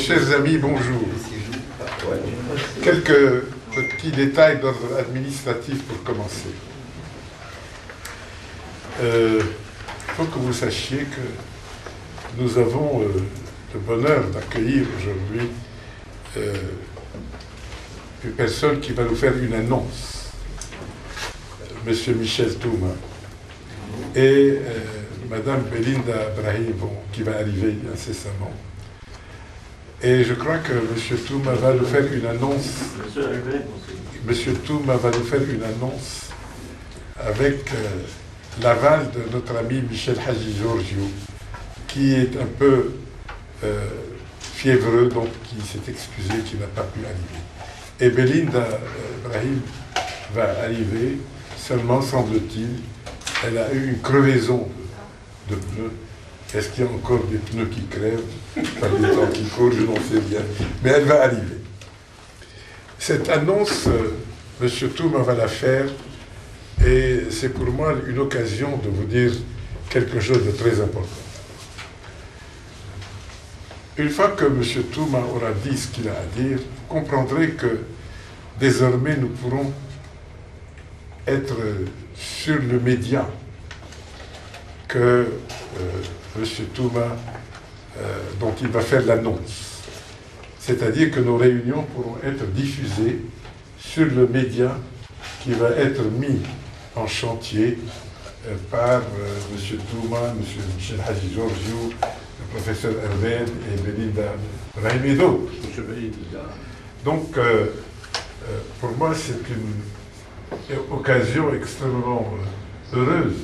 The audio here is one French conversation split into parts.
chers amis, bonjour. Quelques petits détails d'ordre administratif pour commencer. Il faut que vous sachiez que nous avons le bonheur d'accueillir aujourd'hui une personne qui va nous faire une annonce, Monsieur Michel Touma, et Madame Belinda Brahim, qui va arriver incessamment. Et je crois que M. Touma va nous faire une annonce. M. Touma va nous faire une annonce avec l'aval de notre ami Michel Hadji Georgiou, qui est un peu fiévreux, donc qui s'est excusé, qui n'a pas pu arriver. Et Belinda Brahim va arriver, seulement, semble-t-il, elle a eu une crevaison de pneus. Est-ce qu'il y a encore des pneus qui crèvent, pas des temps qui courent, je n'en sais rien. Mais elle va arriver. Cette annonce, M. Touma va la faire, et c'est pour moi une occasion de vous dire quelque chose de très important. Une fois que M. Touma aura dit ce qu'il a à dire, vous comprendrez que désormais nous pourrons être sur le média que M. Touma, dont il va faire l'annonce. C'est-à-dire que nos réunions pourront être diffusées sur le média qui va être mis en chantier par M. Touma, M. Michel Hadji Georgiou, le professeur Hervé et Belinda Brahim et d'autres. Donc, pour moi, c'est une occasion extrêmement heureuse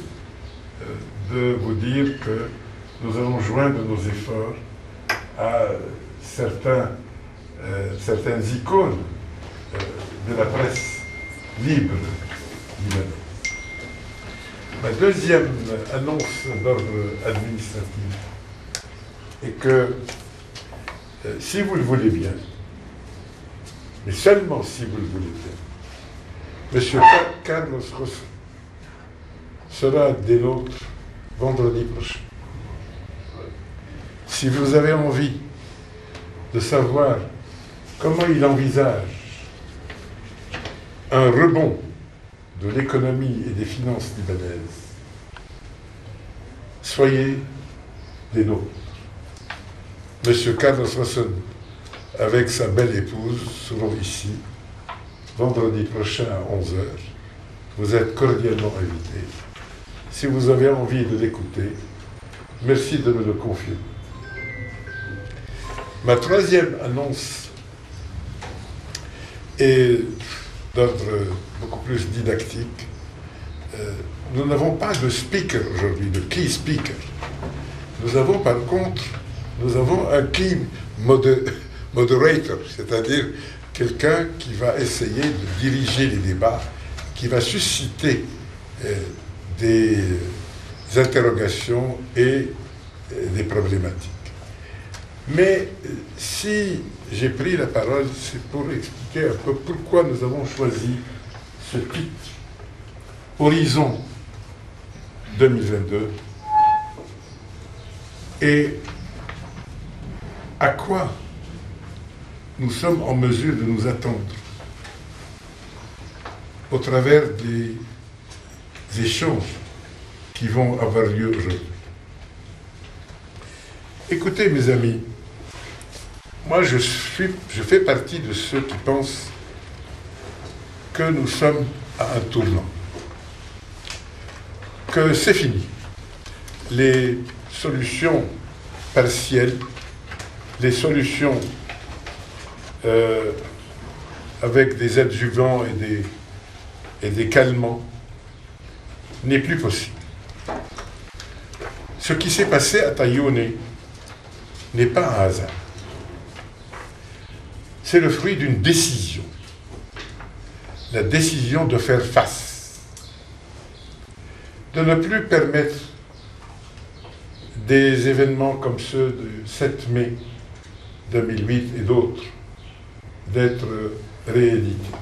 de vous dire que nous allons joindre nos efforts à certaines icônes de la presse libre libanaise. Ma deuxième annonce d'ordre administratif est que, si vous le voulez bien, mais seulement si vous le voulez bien, M. Carlos Rosa sera des nôtres vendredi prochain. Si vous avez envie de savoir comment il envisage un rebond de l'économie et des finances libanaises, soyez des nôtres. Monsieur Carlos Rosson, avec sa belle épouse, seront ici vendredi prochain à 11h. Vous êtes cordialement invités. Si vous avez envie de l'écouter, merci de me le confier. Ma troisième annonce est d'ordre beaucoup plus didactique. Nous n'avons pas de speaker aujourd'hui, de key speaker. Nous avons par contre, un key moderator, c'est-à-dire quelqu'un qui va essayer de diriger les débats, qui va susciter des interrogations et des problématiques. Mais si j'ai pris la parole, c'est pour expliquer un peu pourquoi nous avons choisi ce titre, Horizon 2022, et à quoi nous sommes en mesure de nous attendre au travers des échanges qui vont avoir lieu aujourd'hui. Écoutez, mes amis, moi je fais partie de ceux qui pensent que nous sommes à un tournant, que c'est fini. Les solutions partielles, les solutions avec des adjuvants et des calmants n'est plus possible. Ce qui s'est passé à Taïoné n'est pas un hasard. C'est le fruit d'une décision. La décision de faire face. De ne plus permettre des événements comme ceux du 7 mai 2008 et d'autres d'être réédités.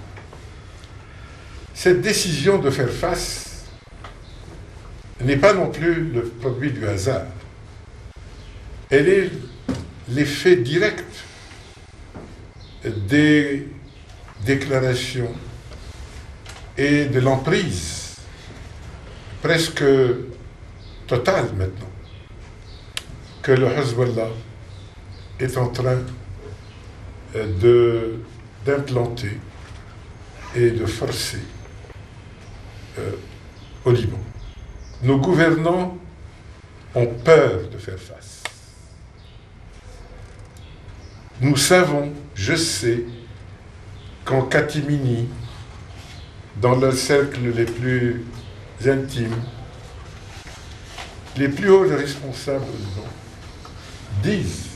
Cette décision de faire face n'est pas non plus le produit du hasard. Elle est l'effet direct des déclarations et de l'emprise presque totale maintenant que le Hezbollah est en train d'implanter et de forcer au Liban. Nos gouvernants ont peur de faire face. Nous savons, je sais, qu'en catimini, dans leurs cercles les plus intimes, les plus hauts responsables au Liban disent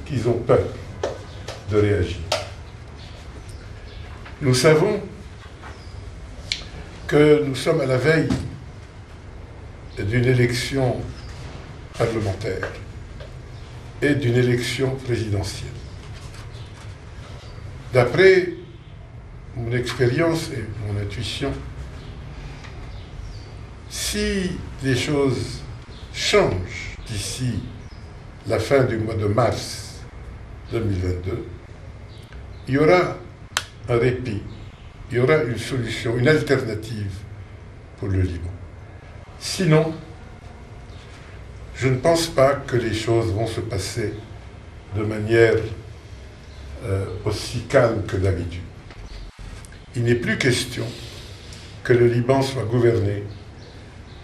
qu'ils ont peur de réagir. Nous savons que nous sommes à la veille d'une élection parlementaire et d'une élection présidentielle. D'après mon expérience et mon intuition, si les choses changent d'ici la fin du mois de mars 2022, il y aura un répit, il y aura une solution, une alternative pour le Liban. Sinon, je ne pense pas que les choses vont se passer de manière aussi calme que d'habitude. Il n'est plus question que le Liban soit gouverné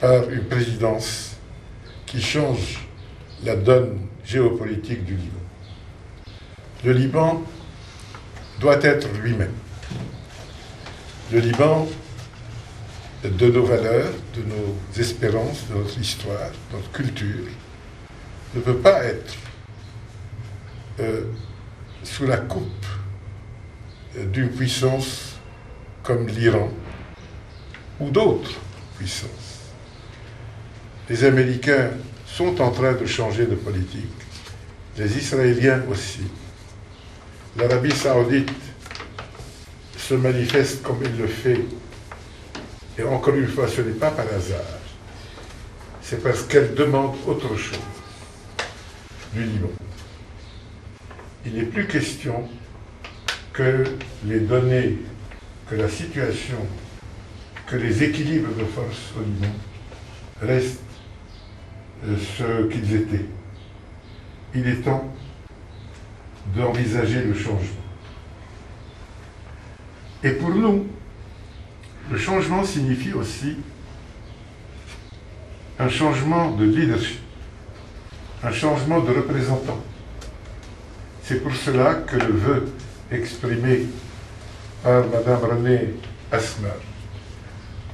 par une présidence qui change la donne géopolitique du Liban. Le Liban doit être lui-même. Le Liban, de nos valeurs, de nos espérances, de notre histoire, de notre culture, ne peut pas être sous la coupe d'une puissance comme l'Iran ou d'autres puissances. Les Américains sont en train de changer de politique, les Israéliens aussi. L'Arabie saoudite se manifeste comme il le fait, et encore une fois, ce n'est pas par hasard, c'est parce qu'elle demande autre chose du Liban. Il n'est plus question que les données, que la situation, que les équilibres de force au Liban restent ce qu'ils étaient. Il est temps d'envisager le changement. Et pour nous, le changement signifie aussi un changement de leadership, un changement de représentant. C'est pour cela que le vœu exprimé par Mme Renée Asmar,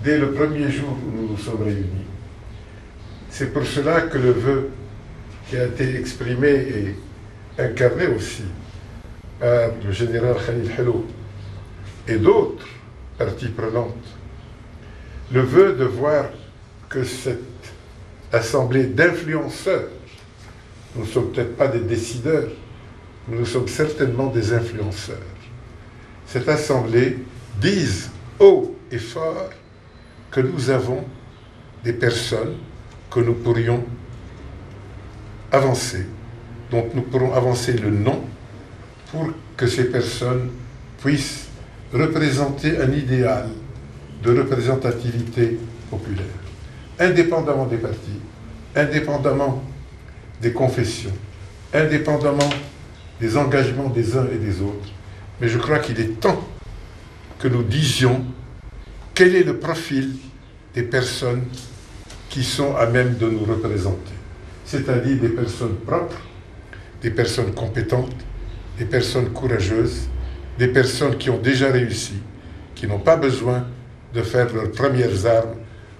dès le premier jour où nous nous sommes réunis, c'est pour cela que le vœu qui a été exprimé et incarné aussi par le général Khalil Hello et d'autres parties prenantes, le vœu de voir que cette assemblée d'influenceurs, nous ne sommes peut-être pas des décideurs, mais nous sommes certainement des influenceurs. Cette assemblée dise haut et fort que nous avons des personnes que nous pourrions avancer, dont nous pourrons avancer le nom pour que ces personnes puissent représenter un idéal de représentativité populaire, indépendamment des partis, indépendamment des confessions, indépendamment des engagements des uns et des autres. Mais je crois qu'il est temps que nous disions quel est le profil des personnes qui sont à même de nous représenter, c'est-à-dire des personnes propres, des personnes compétentes, des personnes courageuses, des personnes qui ont déjà réussi, qui n'ont pas besoin de faire leurs premières armes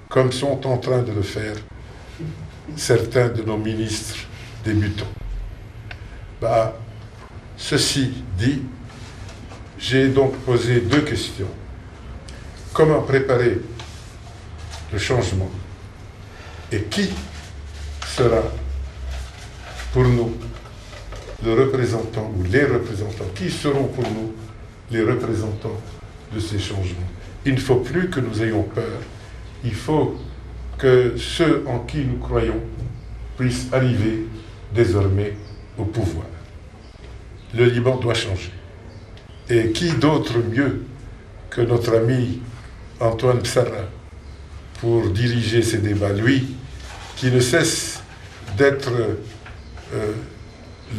comme sont en train de le faire certains de nos ministres débutants. Ceci dit, j'ai donc posé deux questions. Comment préparer le changement et qui sera pour nous le représentant ou les représentants, qui seront pour nous les représentants de ces changements. Il ne faut plus que nous ayons peur, il faut que ceux en qui nous croyons puissent arriver désormais au pouvoir. Le Liban doit changer. Et qui d'autre mieux que notre ami Antoine Psarra pour diriger ces débats, lui qui ne cesse d'être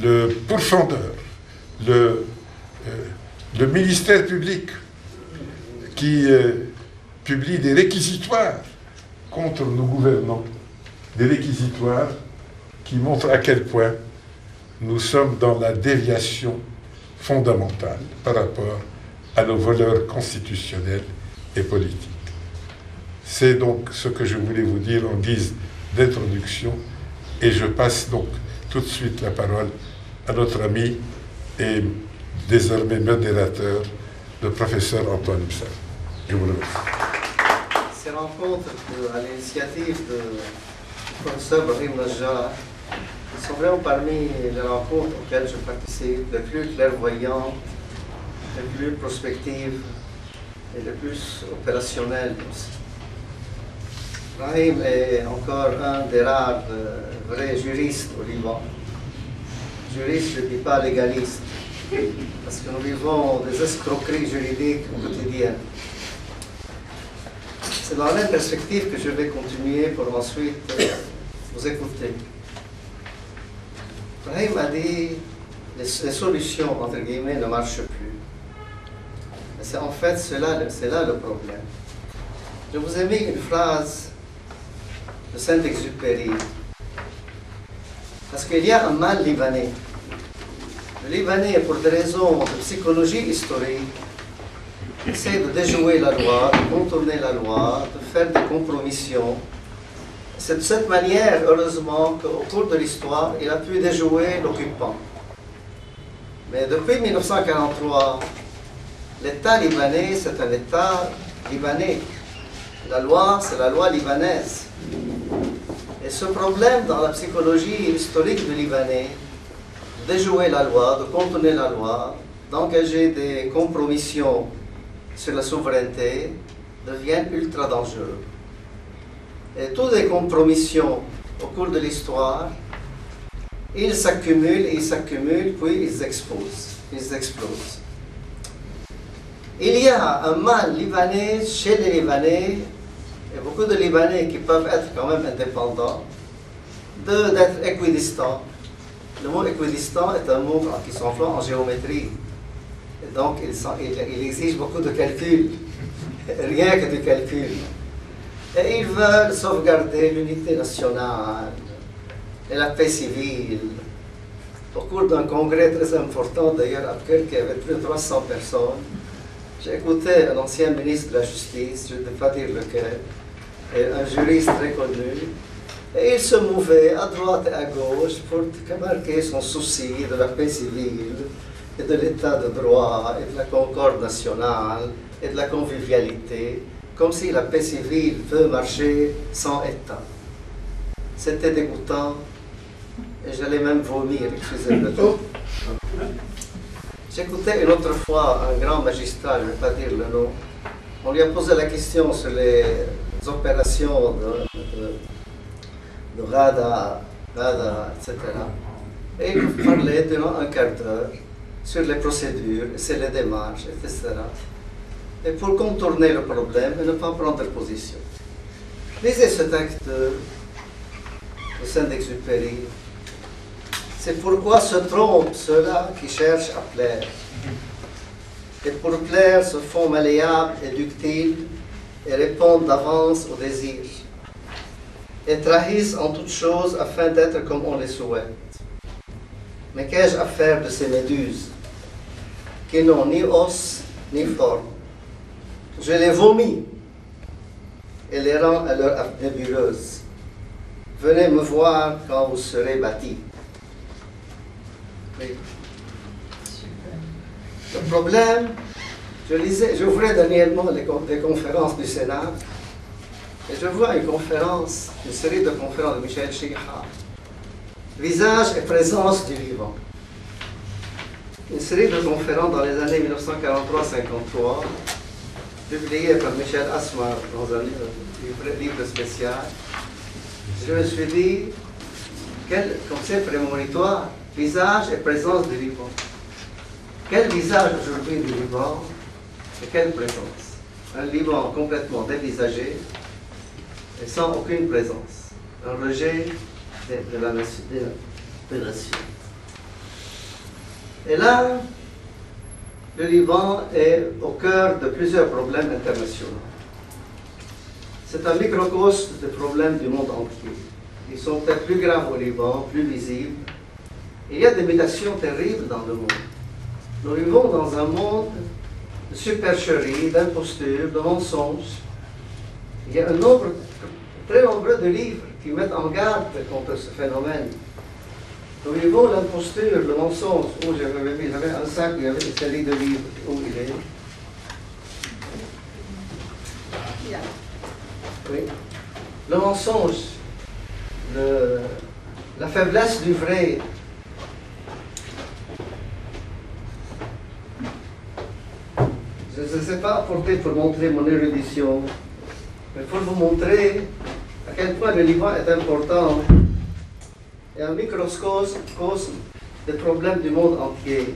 le pourfendeur, le ministère public qui publie des réquisitoires contre nos gouvernants, des réquisitoires qui montrent à quel point nous sommes dans la déviation fondamentale par rapport à nos valeurs constitutionnelles et politiques. C'est donc ce que je voulais vous dire en guise d'introduction, et je passe donc tout de suite la parole à notre ami et désormais modérateur, le professeur Antoine Psarra. Je vous remercie. Ces rencontres à l'initiative du professeur Brahim Najjar sont vraiment parmi les rencontres auxquelles je participe, les plus clairvoyantes, les plus prospectives et les plus opérationnelles aussi. Brahim est encore un des rares vrais juristes au Liban. Juriste, je ne dis pas légaliste, parce que nous vivons des escroqueries juridiques quotidiennes. C'est dans la même perspective que je vais continuer pour ensuite vous écouter. Brahim a dit que les solutions, entre guillemets, ne marchent plus. C'est en fait, c'est là le problème. Je vous ai mis une phrase de Saint-Exupéry, parce qu'il y a un mal libanais. Le Libanais, pour des raisons de psychologie historique, essaie de déjouer la loi, de contourner la loi, de faire des compromissions. C'est de cette manière, heureusement, qu'au cours de l'histoire, il a pu déjouer l'occupant. Mais depuis 1943, l'État libanais, c'est un État libanais. La loi, c'est la loi libanaise. Et ce problème dans la psychologie historique du Libanais, de déjouer la loi, de contourner la loi, d'engager des compromissions sur la souveraineté, devient ultra dangereux. Et toutes les compromissions au cours de l'histoire, ils s'accumulent, puis ils explosent. Il y a un mal libanais chez les Libanais, et beaucoup de Libanais qui peuvent être quand même indépendants, d'être équidistants. Le mot équidistant est un mot qui s'emploie en géométrie. Et donc, il exige beaucoup de calcul, rien que du calcul. Et ils veulent sauvegarder l'unité nationale et la paix civile. Au cours d'un congrès très important, d'ailleurs, à Kyrgyz, il y avait plus de 300 personnes. J'ai écouté un ancien ministre de la Justice, je ne vais pas dire lequel, et un juriste très connu, et il se mouvait à droite et à gauche pour marquer son souci de la paix civile, et de l'état de droit, et de la concorde nationale, et de la convivialité, comme si la paix civile peut marcher sans État. C'était dégoûtant, et j'allais même vomir, excusez-le. J'écoutais une autre fois un grand magistrat, je ne vais pas dire le nom, on lui a posé la question sur les opérations de radar, etc. Et il parlait durant un quart d'heure sur les procédures, sur les démarches, etc. Et pour contourner le problème et ne pas prendre position. Lisez ce texte de Saint-Exupéry. C'est pourquoi se trompent ceux-là qui cherchent à plaire. Et pour plaire se font malléables et ductiles et répondent d'avance aux désirs. Et trahissent en toutes choses afin d'être comme on les souhaite. Mais qu'ai-je à faire de ces méduses qui n'ont ni os ni forme? Je les vomis et les rends à leur nébuleuse. Venez me voir quand vous serez bâtis. Oui. Le problème, j'ouvrais dernièrement des conférences du Sénat et je vois une série de conférences de Michel Chikha, Visage et présence du Liban. Une série de conférences dans les années 1943-53, publiées par Michel Asmar dans un livre spécial. Je me suis dit, quel concept prémonitoire, visage et présence du Liban. Quel visage aujourd'hui du Liban et quelle présence? Un Liban complètement dévisagé et sans aucune présence. Un rejet de la nation. Et là, le Liban est au cœur de plusieurs problèmes internationaux. C'est un microcosme des problèmes du monde entier. Ils sont peut-être plus graves au Liban, plus visibles. Il y a des mutations terribles dans le monde. Nous vivons dans un monde de supercherie, d'imposture, de mensonges. Il y a un nombre très nombreux de livres qui mettent en garde contre ce phénomène. Nous vivons l'imposture, le mensonge. Oh, j'avais un sac, il y avait une série de livres. Où il est? Oui. Le mensonge, la faiblesse du vrai. Je ne sais pas apporter pour montrer mon érudition, mais pour vous montrer à quel point le Liban est important et un microcosme des problèmes du monde entier.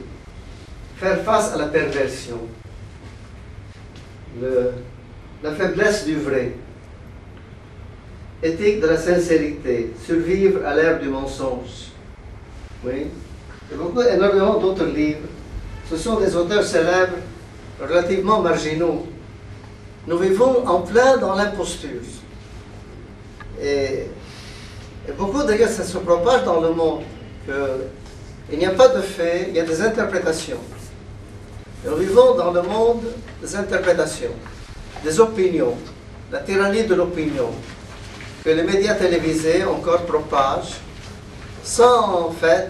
Faire face à la perversion, la faiblesse du vrai, éthique de la sincérité, survivre à l'ère du mensonge. Oui. Il y a énormément d'autres livres. Ce sont des auteurs célèbres, relativement marginaux. Nous vivons en plein dans l'imposture. Et beaucoup d'ailleurs, ça se propage dans le monde, qu'il n'y a pas de faits, il y a des interprétations. Et nous vivons dans le monde des interprétations, des opinions, la tyrannie de l'opinion, que les médias télévisés encore propagent, sans fait,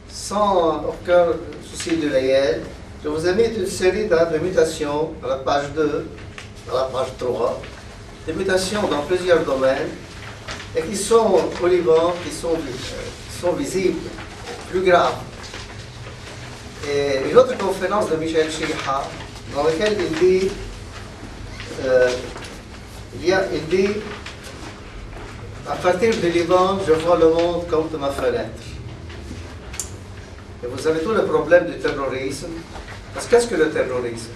sans aucun souci du réel. Je vous ai mis une série de mutations à la page 2, à la page 3, des mutations dans plusieurs domaines, et qui sont au Liban, qui sont visibles, plus graves. Et une autre conférence de Michel Chiriha, dans laquelle il dit à partir du Liban, je vois le monde comme de ma fenêtre. Et vous avez tout le problème du terrorisme. Parce qu'est-ce que le terrorisme?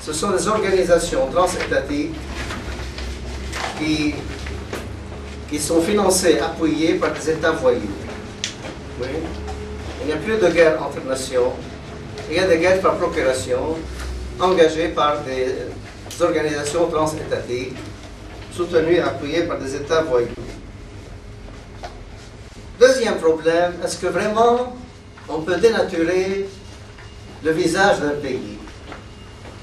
Ce sont des organisations transétatiques qui sont financées, appuyées par des États voyous. Oui. Il n'y a plus de guerre entre nations. Il y a des guerres par procuration, engagées par des organisations transétatiques, soutenues et appuyées par des États voyous. Deuxième problème, est-ce que vraiment on peut dénaturer le visage d'un pays?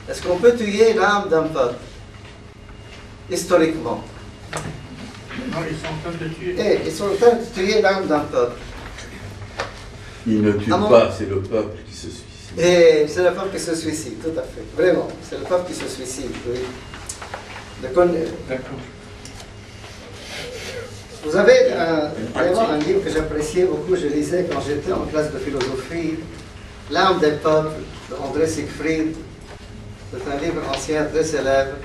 Est-ce qu'on peut tuer l'âme d'un peuple, historiquement? Non, ils sont en train de tuer. Ils sont en train de tuer l'âme d'un peuple. Ils ne tuent pas, c'est le peuple qui se suicide. Et c'est le peuple qui se suicide, tout à fait. Vraiment, c'est le peuple qui se suicide, oui. D'accord. Vous avez vraiment un livre que j'appréciais beaucoup, je lisais quand j'étais en classe de philosophie, L'âme des peuples, de André Siegfried. C'est un livre ancien, très célèbre.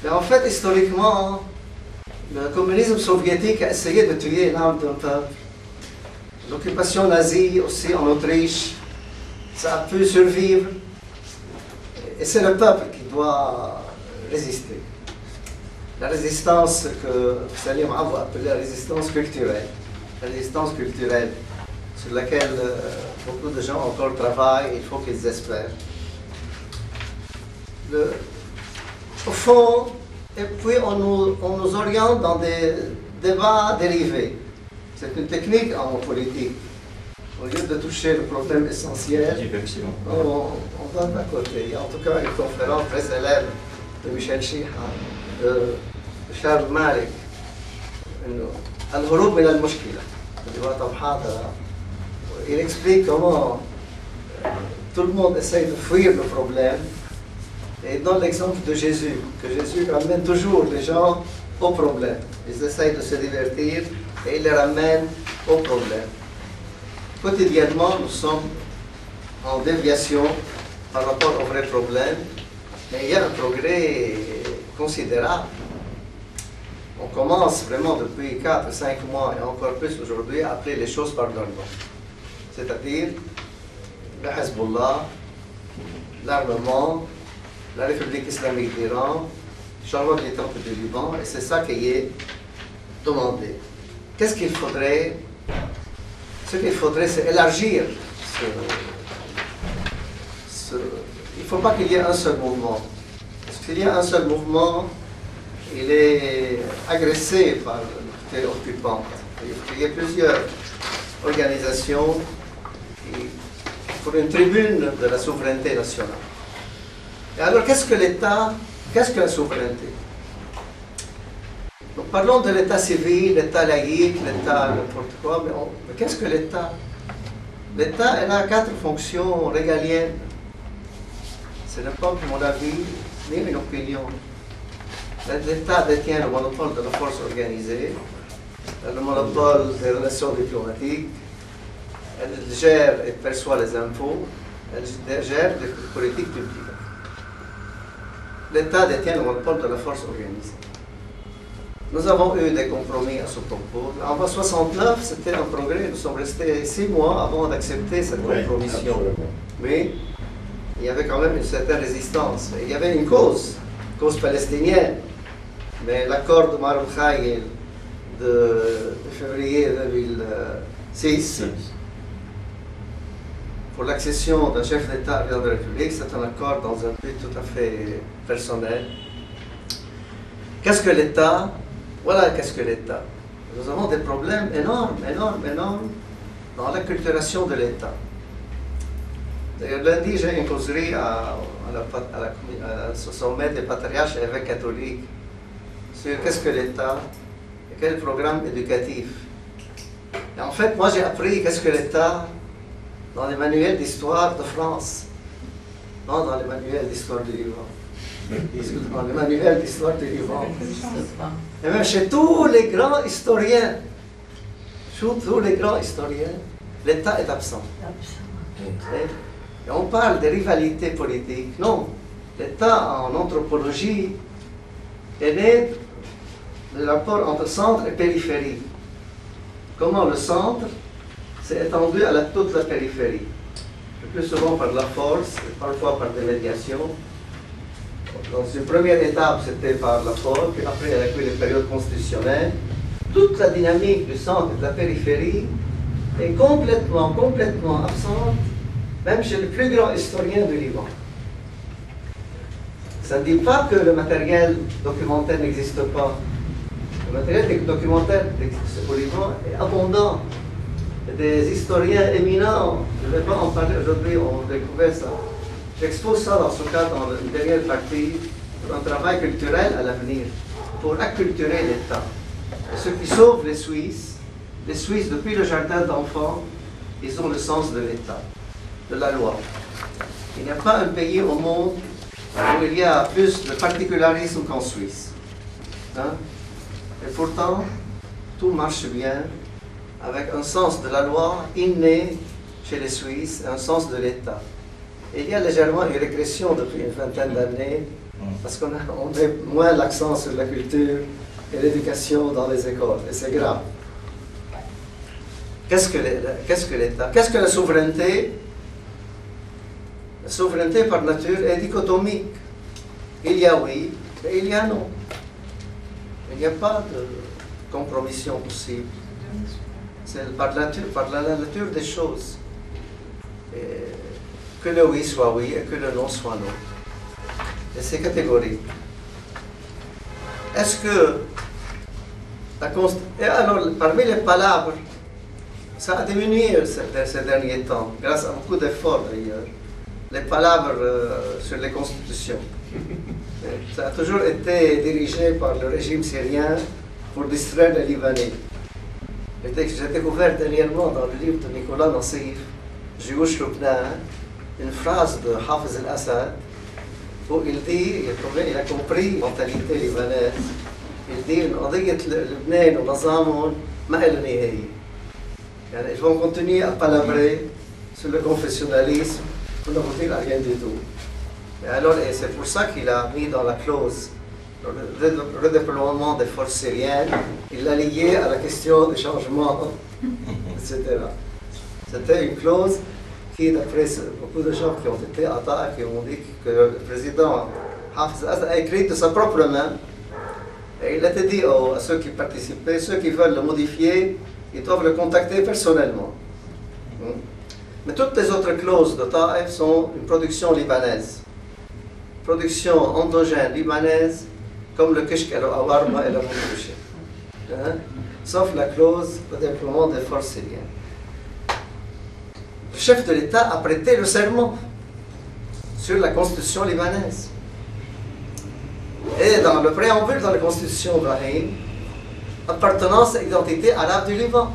Mais en fait, historiquement, le communisme soviétique a essayé de tuer l'âme d'un peuple. L'occupation nazie aussi en Autriche, ça a pu survivre. Et c'est le peuple qui doit résister. La résistance que Salim Abou appelait la résistance culturelle. La résistance culturelle sur laquelle beaucoup de gens encore travaillent, il faut qu'ils espèrent. Au fond, et puis on nous oriente dans des débats dérivés. C'est une technique en politique. Au lieu de toucher le problème essentiel, on va à côté. Il y a en tout cas une conférence très célèbre de Michel Chiriha, de Charles Malik, Al-Hurub min al-Mushkila. Il explique comment tout le monde essaye de fuir le problème. Et il donne l'exemple de Jésus, que Jésus ramène toujours les gens au problème. Ils essayent de se divertir et il les ramène au problème. Quotidiennement, nous sommes en déviation par rapport au vrai problème, mais il y a un progrès considérable. On commence vraiment depuis 4-5 mois et encore plus aujourd'hui à appeler les choses par leur nom. C'est-à-dire, le Hezbollah, l'armement, la République islamique d'Iran, le changement de l'État du Liban, et c'est ça qui est demandé. Qu'est-ce qu'il faudrait? Ce qu'il faudrait, c'est élargir il ne faut pas qu'il y ait un seul mouvement. Parce qu'il y a un seul mouvement, il est agressé par l'autorité occupante. Il y a plusieurs organisations pour une tribune de la souveraineté nationale. Et alors, qu'est-ce que l'État? Qu'est-ce que la souveraineté? Nous parlons de l'État civil, l'État laïque, l'État n'importe quoi, mais qu'est-ce que l'État? L'État, elle a 4 fonctions régaliennes. Ce n'est pas, pour mon avis, ni une opinion. L'État détient le monopole de la force organisée, le monopole des relations diplomatiques, elle gère et perçoit les impôts, elle gère les politiques publiques. L'État détient le monopole de la force organisée. Nous avons eu des compromis à ce propos. En 1969, c'était un progrès. Nous sommes restés 6 mois avant d'accepter cette compromission. Mais il y avait quand même une certaine résistance. Il y avait une cause palestinienne. Mais l'accord de Mar el-Khayl de février 2006 pour l'accession d'un chef d'État à la République, c'est un accord dans un but tout à fait personnel. Qu'est-ce que l'État? Voilà, qu'est-ce que l'État? Nous avons des problèmes énormes dans l'acculturation de l'État. D'ailleurs, lundi, j'ai une causerie au sommet des patriarches et évêques catholiques sur qu'est-ce que l'État et quel programme éducatif. Et en fait, moi, j'ai appris qu'est-ce que l'État dans les manuels d'histoire de France, non dans les manuels d'histoire du Liban. Dans les manuels d'histoire du Liban. Et même chez tous les grands historiens, l'État est absent. Et on parle de rivalité politique. Non, l'État en anthropologie est né du rapport entre centre et périphérie. Comment le centre s'est étendu à toute la périphérie. Le plus souvent par la force, et parfois par des médiations. Dans une première étape, c'était par la force, puis après, il y a eu les périodes constitutionnelles. Toute la dynamique du centre et de la périphérie est complètement absente, même chez le plus grand historien du Liban. Ça ne dit pas que le matériel documentaire n'existe pas. Le matériel documentaire au Liban est abondant. Des historiens éminents, je ne vais pas en parler aujourd'hui, on a découvert ça. J'expose ça dans ce cas, dans une dernière partie, pour un travail culturel à l'avenir, pour acculturer l'État. Et ceux qui sauvent les Suisses, depuis le jardin d'enfants, ils ont le sens de l'État, de la loi. Il n'y a pas un pays au monde où il y a plus de particularisme qu'en Suisse. Hein? Et pourtant, tout marche bien, avec un sens de la loi inné chez les Suisses, un sens de l'État. Et il y a légèrement une régression depuis une vingtaine d'années, parce qu'on met moins l'accent sur la culture et l'éducation dans les écoles, et c'est grave. Qu'est-ce que l'État? Qu'est-ce que la souveraineté? La souveraineté par nature est dichotomique. Il y a oui, et il y a non. Il n'y a pas de compromission possible. C'est par la nature des choses. Et que le oui soit oui et que le non soit non. Et c'est catégorique. Est-ce que et alors, parmi les palabres, ça a diminué ces derniers temps, grâce à beaucoup d'efforts d'ailleurs, les palabres sur les constitutions. Ça a toujours été dirigé par le régime syrien pour distraire les Libanais. J'ai découvert dernièrement dans le livre de Nicolas Nassif, Jiyouch Lubnan, une phrase de Hafez al-Assad où il dit, il a compris la mentalité libanaise, il dit قضية لبنان ونظامهم ما إلها نهاية. Ils vont continuer à palabrer sur le confessionnalisme pour n'aboutir à rien du tout. Et alors, c'est pour ça qu'il a mis dans la clause le redéploiement des forces syriennes, il l'a lié à la question des changements, etc. C'était une clause qui, d'après beaucoup de gens qui ont été à Taïf, qui ont dit que le président Hafez al-Assad a écrit de sa propre main. Et il a été dit à ceux qui participaient, ceux qui veulent le modifier, ils doivent le contacter personnellement. Mais toutes les autres clauses de Taïf sont une production libanaise. Production endogène libanaise, comme le kishk al-awarma et la moutouché. Sauf la clause de déploiement des forces syriennes. Le chef de l'État a prêté le serment sur la constitution libanaise. Et dans le préambule de la constitution Brahim, appartenance à l'identité arabe du Liban.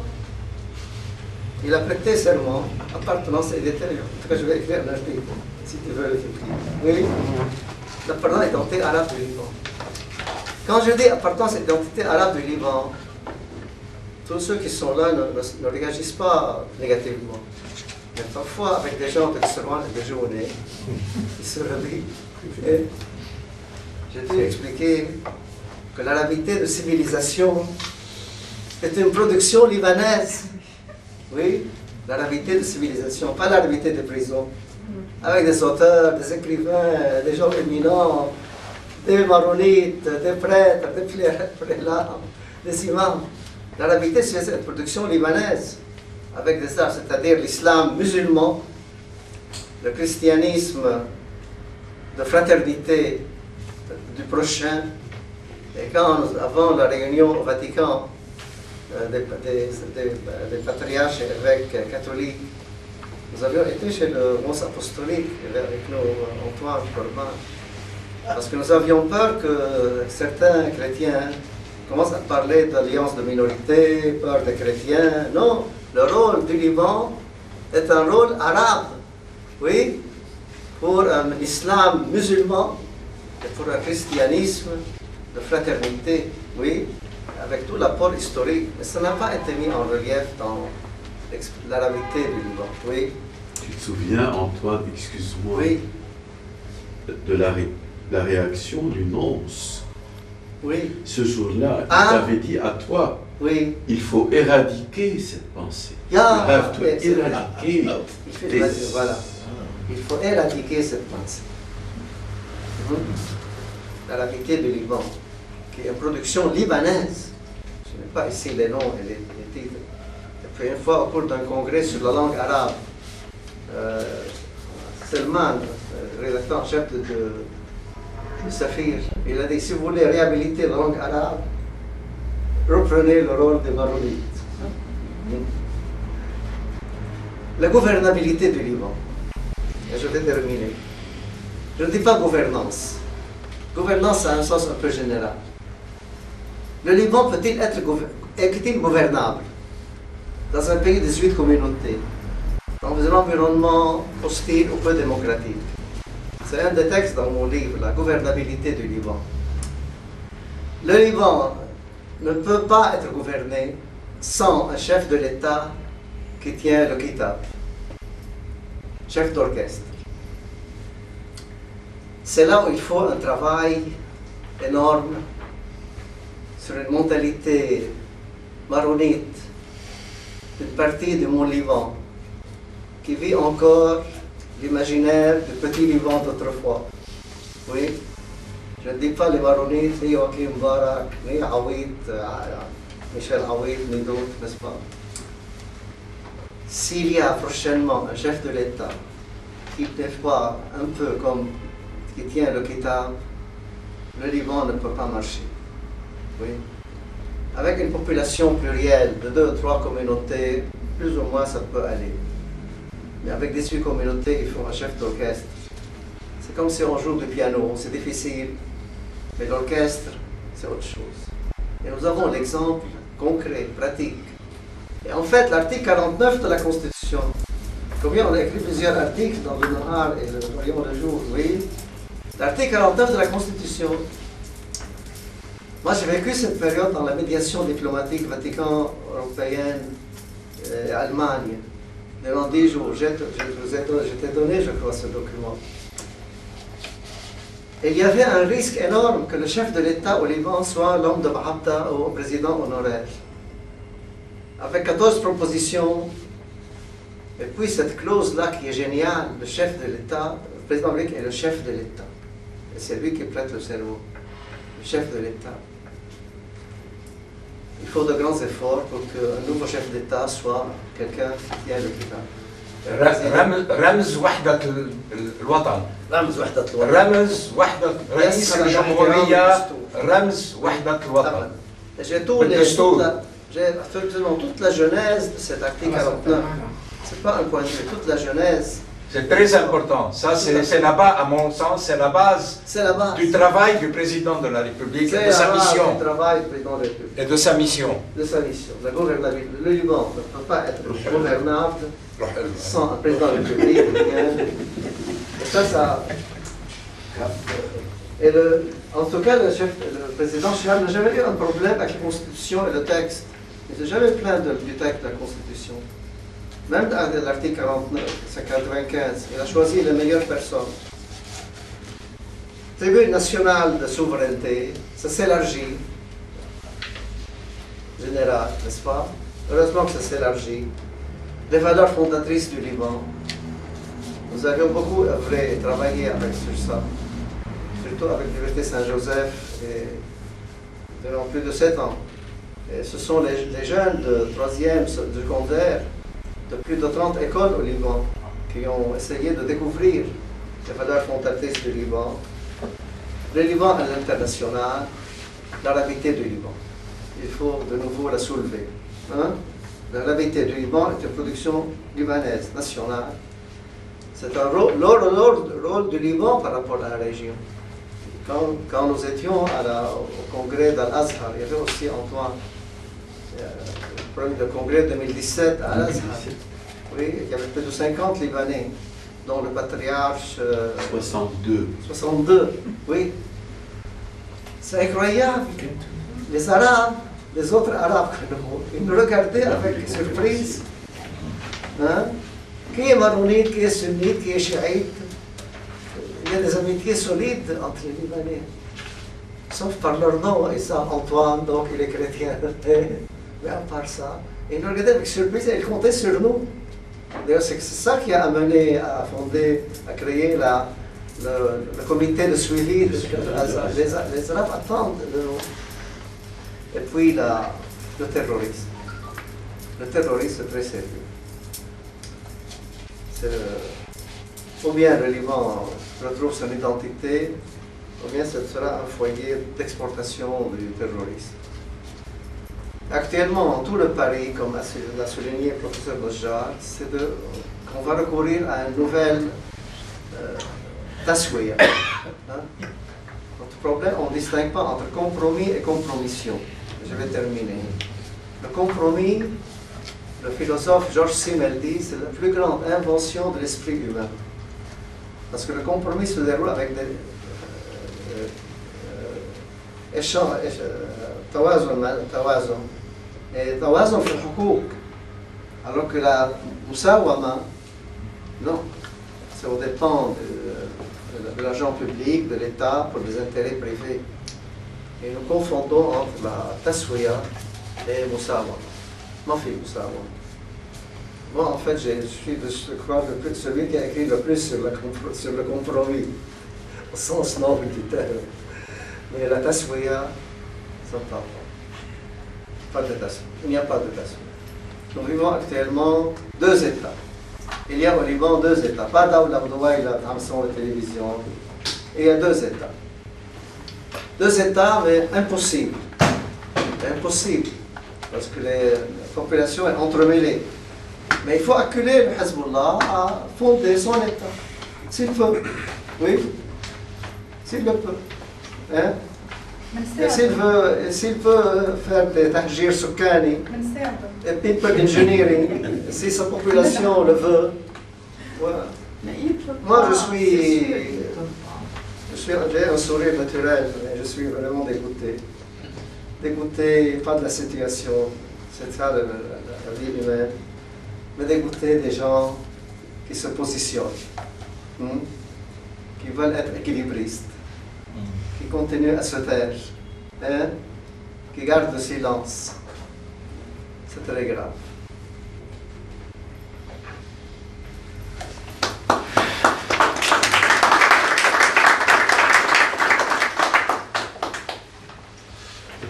Il a prêté serment, appartenance à l'identité. En tout cas, je vais écrire un article, si tu veux l'écrire. Oui, l'appartenance à l'identité arabe du Liban. Quand je dis appartenance à l'identité arabe du Liban, tous ceux qui sont là ne réagissent pas négativement. Mais parfois, avec des gens de Tserouan et de Jouné, ils se réveillent. Et j'ai dû expliquer que l'arabité de civilisation est une production libanaise. Oui, l'arabité de civilisation, pas l'arabité de prison. Avec des auteurs, des écrivains, des gens éminents, des maronites, des prêtres, des prélats, des imams. L'arabité, c'est une production libanaise, avec des arts, c'est-à-dire l'islam musulman, le christianisme de fraternité du prochain. Et quand, avant la réunion au Vatican des patriarches et évêques catholiques, nous avions été chez le Mons apostolique avec nous, Antoine Corban, parce que nous avions peur que certains chrétiens commencent à parler d'alliance de minorité, peur des chrétiens. Non, le rôle du Liban est un rôle arabe, oui, pour un islam musulman et pour un christianisme de fraternité, oui, avec tout l'apport historique. Mais ça n'a pas été mis en relief dans l'arabité du Liban, oui. Tu te souviens, Antoine, excuse-moi, oui, de la réaction du nonce. Oui. Ce jour-là, il t'avait dit à toi, oui, il faut éradiquer cette pensée. Yeah, Il faut okay, éradiquer. Voilà. Il faut éradiquer cette pensée. L'arabité du Liban, qui est une production libanaise. Je n'ai pas ici les noms et les titres. Et puis une fois, au cours d'un congrès sur la langue arabe, Selman, rédacteur en chef de Safir, il a dit, si vous voulez réhabiliter la langue arabe, reprenez le rôle des maronites. La gouvernabilité du Liban. Et je vais terminer. Je ne dis pas gouvernance. Gouvernance a un sens un peu général. Le Liban peut-il est-il gouvernable dans un pays de 18 communautés, dans un environnement hostile ou peu démocratique? C'est un des textes dans mon livre, La gouvernabilité du Liban. Le Liban ne peut pas être gouverné sans un chef de l'État qui tient le kitab, chef d'orchestre. C'est là où il faut un travail énorme sur une mentalité maronite, une partie de mon Liban qui vit encore l'imaginaire du petit Liban d'autrefois. Oui, je ne dis pas les maronites, ni Joachim Barak, ni Awit, Michel Awit, ni d'autres, n'est-ce pas? S'il y a prochainement un chef de l'État qui n'est pas un peu comme qui tient le kitab, le Liban ne peut pas marcher. Oui. Avec une population plurielle de 2 ou 3 communautés, plus ou moins ça peut aller. Mais avec 18 communautés, il faut un chef d'orchestre. C'est comme si on joue du piano, c'est difficile, mais l'orchestre, c'est autre chose. Et nous avons l'exemple concret, pratique. Et en fait, l'article 49 de la Constitution, combien on a écrit plusieurs articles dans le Nahar et le Rayon de Jour, oui. L'article 49 de la Constitution, moi j'ai vécu cette période dans la médiation diplomatique Vatican, européenne, Allemagne. Durant 10 jours, je t'ai donné, je crois, ce document. Et il y avait un risque énorme que le chef de l'État au Liban soit l'homme de Mahabta ou président honoraire. Avec 14 propositions Et puis cette clause-là qui est géniale, le chef de l'État, le président de la République est le chef de l'État. Et c'est lui qui prête le cerveau, le chef de l'État. Il faut de grands efforts pour qu'un nouveau chef d'État soit quelqu'un qui tient le État. رمز وحدة الوطن رمز وحدة الوطن. رمز وحدة رئيس الجمهورية رمز وحدة الوطن. J'ai toute la genèse de cet article 49. C'est pas un point de vue, toute la genèse. C'est très important. Ça, c'est la base, à mon sens, c'est la base du travail du président de la République et de sa mission. Et de sa mission. De sa mission. La gouvernabilité. Le Liban ne peut pas être gouvernable sans un président de la République. Et ça. Et en tout cas, le président Chirac n'a jamais eu un problème avec la Constitution et le texte. Il ne s'est jamais plaint du texte de la Constitution. Même dans l'article 95, il a choisi les meilleures personnes. Le tribunal national de souveraineté, ça s'élargit, général, n'est-ce pas? Heureusement que ça s'élargit. Les valeurs fondatrices du Liban. Nous avions beaucoup œuvré et travaillé sur ça, surtout avec l'Université Saint-Joseph, durant plus de 7 ans. Et ce sont les jeunes de 3e, de secondaire, de plus de 30 écoles au Liban qui ont essayé de découvrir les valeurs fondatrices du Liban. Le Liban à l'international, l'arabité du Liban. Il faut de nouveau la soulever. Hein? L'arabité du Liban est une production libanaise, nationale. C'est un rôle du Liban par rapport à la région. Quand nous étions au congrès d'Al-Azhar, il y avait aussi Antoine. Le congrès 2017 à Al-Azhar. Oui, il y avait plus de 50 Libanais, dont le patriarche... 62. 62, oui. C'est incroyable. Les Arabes, les autres Arabes, ils nous regardaient avec surprise. Hein? Qui est maronite, qui est sunnite, qui est chiite. Il y a des amitiés solides entre les Libanais. Sauf par leur nom, ils savent Antoine, donc il est chrétien. Mais à part ça, ils nous regardaient avec surprise et ils comptaient sur nous. D'ailleurs, c'est ça qui a amené à créer le comité de suivi. Les Arabes attendent de nous. Et puis le terrorisme. Le terrorisme est très sérieux. Ou bien le Liban retrouve son identité, ou bien ce sera un foyer d'exportation du terrorisme. Actuellement, en tout le Paris, comme l'a souligné le professeur Bojjar, c'est qu'on va recourir à une nouvelle tasouïa. Notre problème, on ne distingue pas entre compromis et compromission. Je vais terminer. Le compromis, le philosophe Georges Simmel dit, c'est la plus grande invention de l'esprit humain. Parce que le compromis se déroule avec des échanges, توازن. Et توازن في الحقوق. Alors que la musawama, non, ça dépend de l'argent public, de l'État, pour des intérêts privés. Et nous confondons entre la taswiya et musawama. Mafi musawama. Moi, en fait, je suis, je crois, celui qui a écrit le plus sur le compromis, au sens noble du terme. Mais la taswiya, ça ne parle pas. Pas de taswiya. Il n'y a pas de taswiya. Nous vivons actuellement 2 États. Il y a au Liban 2 États. Pas d'Aoula Bdouaïla, Hamson de télévision. Il y a 2 États. 2 États, mais impossible. Impossible. Parce que la population est entremêlée. Mais il faut acculer le Hezbollah à fonder son État. S'il peut. Oui. S'il le peut. Hein? Et s'il peut faire des tahjir soukani, et people engineering, si sa population le veut. Voilà. Moi, j'ai un sourire naturel, mais je suis vraiment dégoûté. Dégoûté, pas de la situation, c'est ça la vie humaine, mais dégoûté des gens qui se positionnent, qui veulent être équilibristes, qui continuent à se taire, hein, qui gardent le silence. C'est très grave.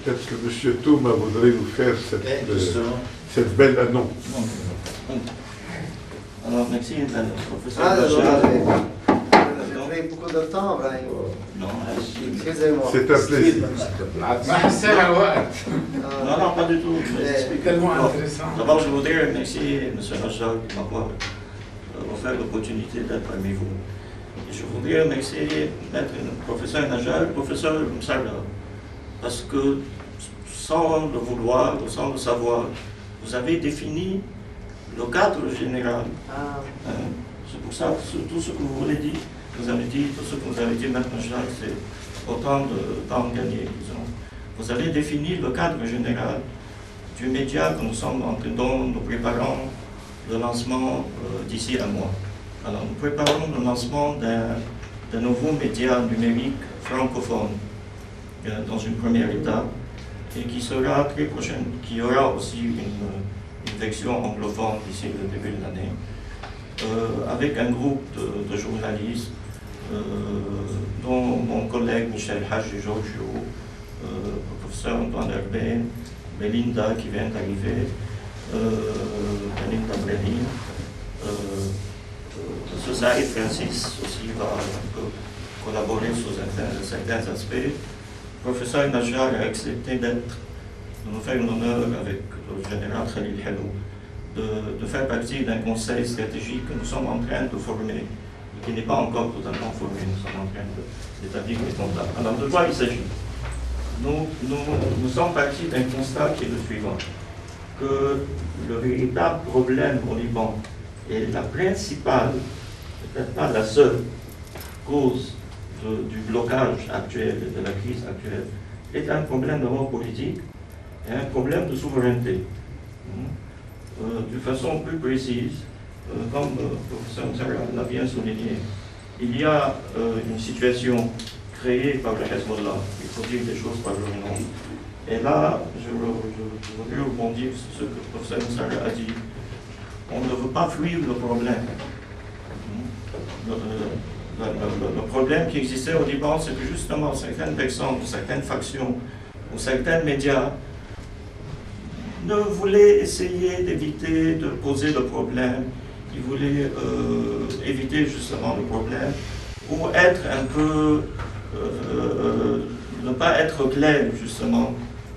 peut-être que M. Thomas voudrait nous faire cette belle annonce. Alors, merci, professeur. J'ai pris beaucoup de temps, Brahim. Non, excusez-moi. C'est un plaisir. Non, pas du tout. C'est tellement intéressant. D'abord, je voudrais remercier M. Najjar qui m'a offert l'opportunité d'être parmi vous. Et je voudrais remercier le professeur Najjar, le professeur Msarda, parce que sans le vouloir, sans le savoir, vous avez défini le cadre général. C'est pour ça que tout ce que vous avez dit, tout ce que vous avez dit maintenant, c'est autant de temps gagné, disons. Vous avez défini le cadre général du média que nous sommes dont nous préparons le lancement d'ici un mois. Alors, nous préparons le lancement d'un nouveau média numérique francophone dans une première étape et qui sera très prochaine, qui aura aussi une version anglophone d'ici le début de l'année, avec un groupe de journalistes, dont mon collègue Michel Hadji Giorgio, le professeur Antoine Herbin, Belinda qui vient d'arriver, Belinda Brenin, M. Saïd Francis aussi va collaborer sur certains aspects. Le professeur Najjar a accepté de nous faire l'honneur avec le général Khalil Helou de faire partie d'un conseil stratégique que nous sommes en train de former, et qui n'est pas encore totalement formé. Nous sommes en train d'établir les contacts. Alors, de quoi il s'agit? Nous sommes partis d'un constat qui est le suivant, que le véritable problème au Liban et la principale, peut-être pas la seule, cause du blocage actuel, de la crise actuelle, est un problème d'abord politique et un problème de souveraineté. De façon plus précise, comme le professeur Msarda l'a bien souligné, il y a une situation créée par le Hezbollah, il faut dire des choses par leur nom. Et là, je voudrais rebondir sur ce que le professeur Msarda a dit. On ne veut pas fuir le problème. Le problème qui existait au Liban, c'est que justement certaines personnes, certaines factions ou certains médias ne voulaient essayer d'éviter de poser le problème. Ils voulaient éviter justement le problème ou être un peu, ne pas être clair justement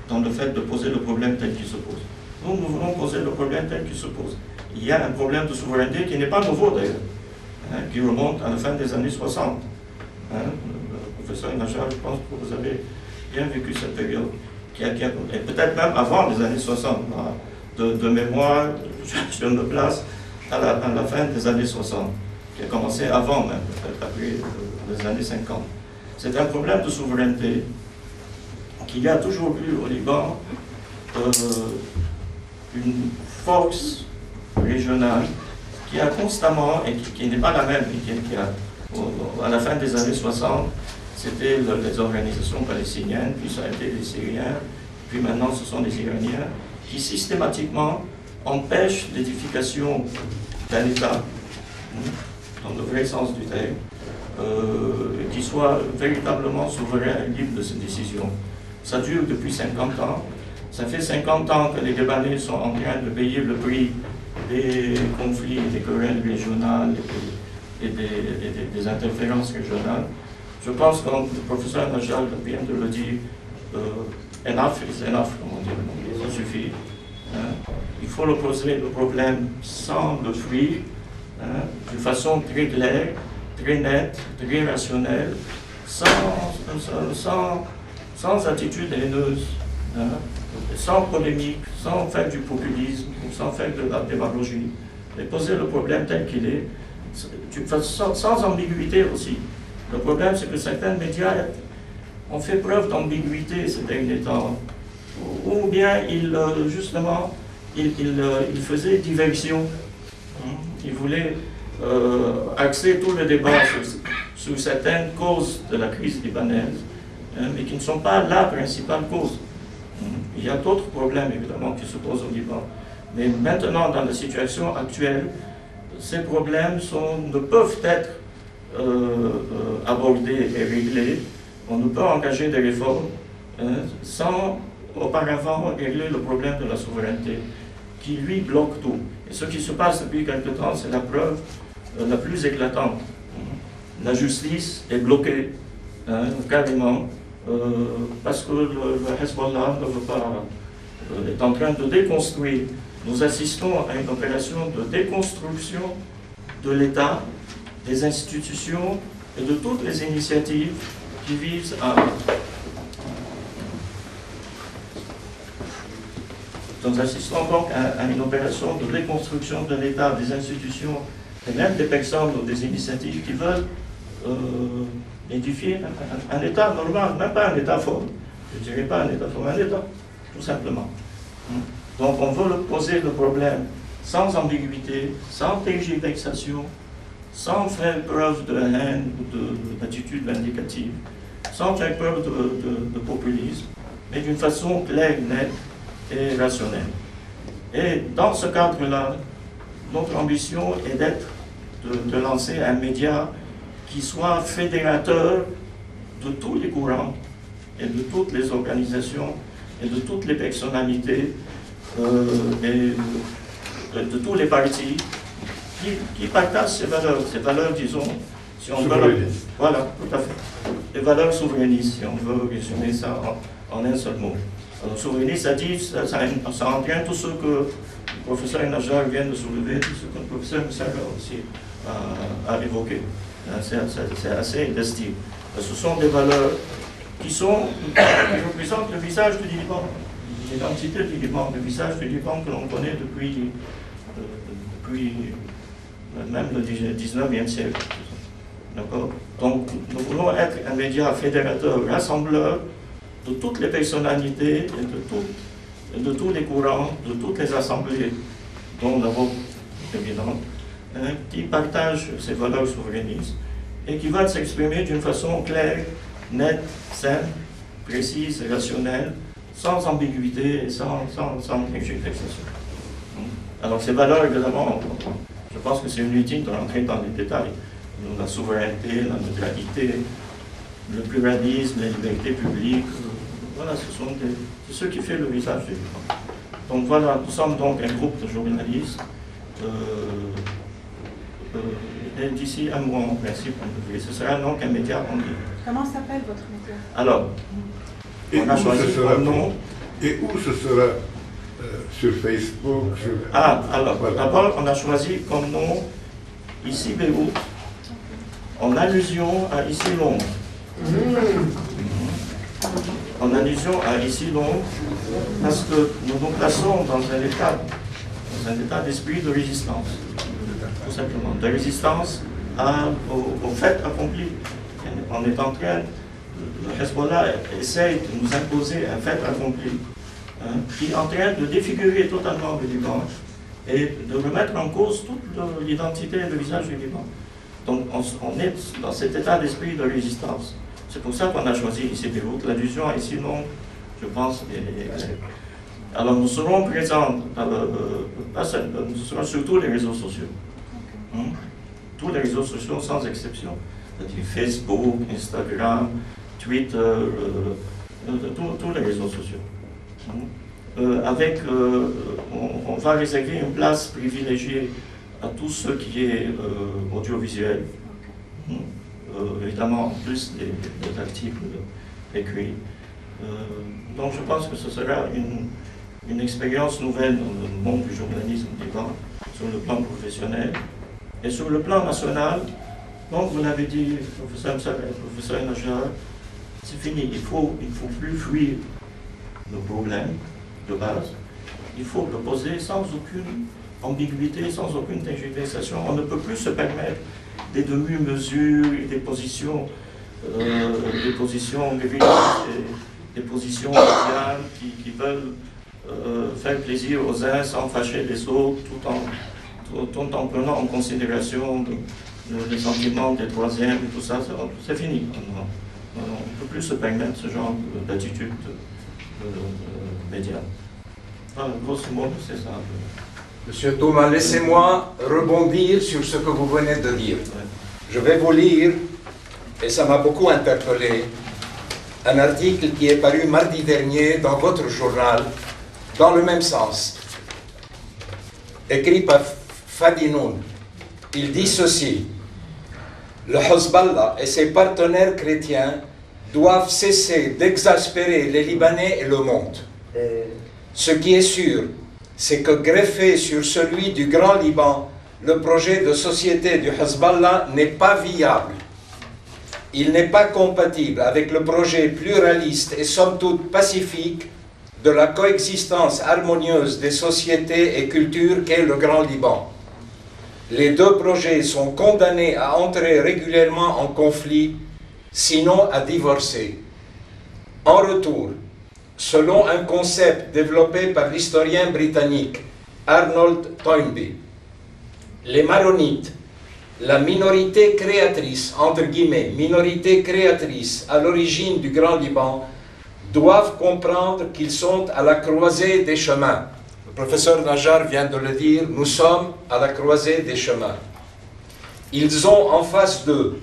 dans le fait de poser le problème tel qu'il se pose. Nous voulons poser le problème tel qu'il se pose. Il y a un problème de souveraineté qui n'est pas nouveau d'ailleurs, qui remonte à la fin des années 60. Le professeur Najjar, je pense que vous avez bien vécu cette période, et peut-être même avant les années 60. De mémoire, je me place à la fin des années 60, qui a commencé avant même, peut-être après les années 50. C'est un problème de souveraineté qu'il y a toujours eu au Liban, une force régionale qui a constamment, et qui n'est pas la même, à la fin des années 60, c'était les organisations palestiniennes, puis ça a été les Syriens, puis maintenant ce sont les Iraniens, qui systématiquement empêchent l'édification d'un État, dans le vrai sens du terme, qui soit véritablement souverain et libre de ses décisions. Ça dure depuis 50 ans. Ça fait 50 ans que les Libanais sont en train de payer le prix des conflits, des querelles régionales et des interférences régionales. Je pense que le professeur Najjar vient de le dire, enough is enough, comme on dit, ça suffit. Il faut le poser le problème sans le fuir, de façon très claire, très nette, très rationnelle, sans attitude haineuse, sans polémique, sans faire du populisme, sans faire de la démagogie, mais poser le problème tel qu'il est, sans ambiguïté aussi. Le problème, c'est que certains médias ont fait preuve d'ambiguïté ces derniers temps, ou bien justement, ils faisaient diversion. Ils voulaient axer tout le débat sur certaines causes de la crise libanaise, mais qui ne sont pas la principale cause. Il y a d'autres problèmes, évidemment, qui se posent au Liban. Mais maintenant, dans la situation actuelle, ces problèmes ne peuvent être abordés et réglés. On ne peut engager des réformes sans auparavant régler le problème de la souveraineté, qui lui bloque tout. Et ce qui se passe depuis quelque temps, c'est la preuve la plus éclatante. La justice est bloquée, carrément, parce que le Hezbollah ne veut pas, est en train de déconstruire. Nous assistons à une opération de déconstruction de l'État, des institutions et de toutes les initiatives qui visent à... Nous assistons donc à une opération de déconstruction de l'État, des institutions et même des personnes ou des initiatives qui veulent édifier un État normal, même pas un État fort. Je ne dirais pas un État fort, un État, tout simplement. Donc on veut poser le problème sans ambiguïté, sans tergiversation, sans faire preuve de haine ou d'attitude vindicative, sans faire preuve de populisme, mais d'une façon claire, nette et rationnelle. Et dans ce cadre-là, notre ambition est de lancer un média qui soit fédérateur de tous les courants et de toutes les organisations et de toutes les personnalités et de tous les partis qui partagent ces valeurs, disons, si on veut, voilà, tout à fait, les valeurs souverainistes, si on veut résumer ça en un seul mot. Alors, souverainiste, ça entraîne tout ce que le professeur Najar vient de soulever, tout ce que le professeur Moussala aussi a évoqué. C'est assez indescriptible. Ce sont des valeurs qui représentent le visage du Liban, l'identité du Liban, le visage du Liban que l'on connaît depuis même le 19e siècle. D'accord? Donc, nous voulons être un média fédérateur, rassembleur de toutes les personnalités et de tous les courants, de toutes les assemblées, dont la vôtre évidemment, qui partagent ces valeurs souverainistes et qui vont s'exprimer d'une façon claire, nette, saine, précise, rationnelle, sans ambiguïté et sans tergiversation. Alors ces valeurs, évidemment, je pense que c'est inutile de rentrer dans les détails. La souveraineté, la neutralité, le pluralisme, la liberté publique, voilà, c'est ce qui fait le visage du Liban. Donc voilà, nous sommes donc un groupe de journalistes. Et d'ici un mois, en principe, ce sera donc un média en ligne. Comment s'appelle votre média? Alors, on a choisi un nom. Et où ce sera sur Facebook Alors, voilà. D'abord, on a choisi comme nom Ici Beyrouth, en allusion à Ici Londres. En allusion à Ici Londres, parce que nous nous plaçons dans un état d'esprit de résistance, tout simplement, de résistance au fait accompli. On est en train, le Hezbollah essaye de nous imposer un fait accompli, qui est en train de défigurer totalement le Liban et de remettre en cause toute l'identité et le visage du Liban. Donc on est dans cet état d'esprit de résistance. C'est pour ça qu'on a choisi Ici Beyrouth. L'allusion à Ici Londres, je pense, est claire. Alors nous serons présents, nous serons sur tous les réseaux sociaux. Tous les réseaux sociaux sans exception. C'est-à-dire Facebook, Instagram, Twitter, tous les réseaux sociaux. On va réserver une place privilégiée à tout ce qui est audiovisuel. Évidemment, en plus des articles écrits. Donc je pense que ce sera une expérience nouvelle dans le monde du journalisme liban, sur le plan professionnel. Et sur le plan national, donc vous l'avez dit, professeur Moussala, professeur Najar, c'est fini. Il faut plus fuir le problème de base. Il faut le poser sans aucune ambiguïté, sans aucune tergiversation. On ne peut plus se permettre des demi-mesures et des positions grilles, des positions mondiales qui veulent faire plaisir aux uns sans fâcher les autres, tout en prenant en considération les sentiments des troisièmes et tout ça. C'est fini. On ne peut plus se permettre ce genre d'attitude médiane. Voilà, grosso modo, c'est ça. Monsieur Thomas, laissez-moi rebondir sur ce que vous venez de dire. Je vais vous lire, et ça m'a beaucoup interpellé, un article qui est paru mardi dernier dans votre journal, dans le même sens, écrit par Fadinoun. Il dit ceci: le Hezbollah et ses partenaires chrétiens doivent cesser d'exaspérer les Libanais et le monde. Ce qui est sûr, c'est que greffé sur celui du Grand Liban, le projet de société du Hezbollah n'est pas viable. Il n'est pas compatible avec le projet pluraliste et somme toute pacifique de la coexistence harmonieuse des sociétés et cultures qu'est le Grand Liban. Les deux projets sont condamnés à entrer régulièrement en conflit, sinon à divorcer. En retour, selon un concept développé par l'historien britannique Arnold Toynbee, les Maronites, la minorité créatrice, entre guillemets, minorité créatrice à l'origine du Grand Liban, doivent comprendre qu'ils sont à la croisée des chemins. Le professeur Najjar vient de le dire, nous sommes à la croisée des chemins. Ils ont en face d'eux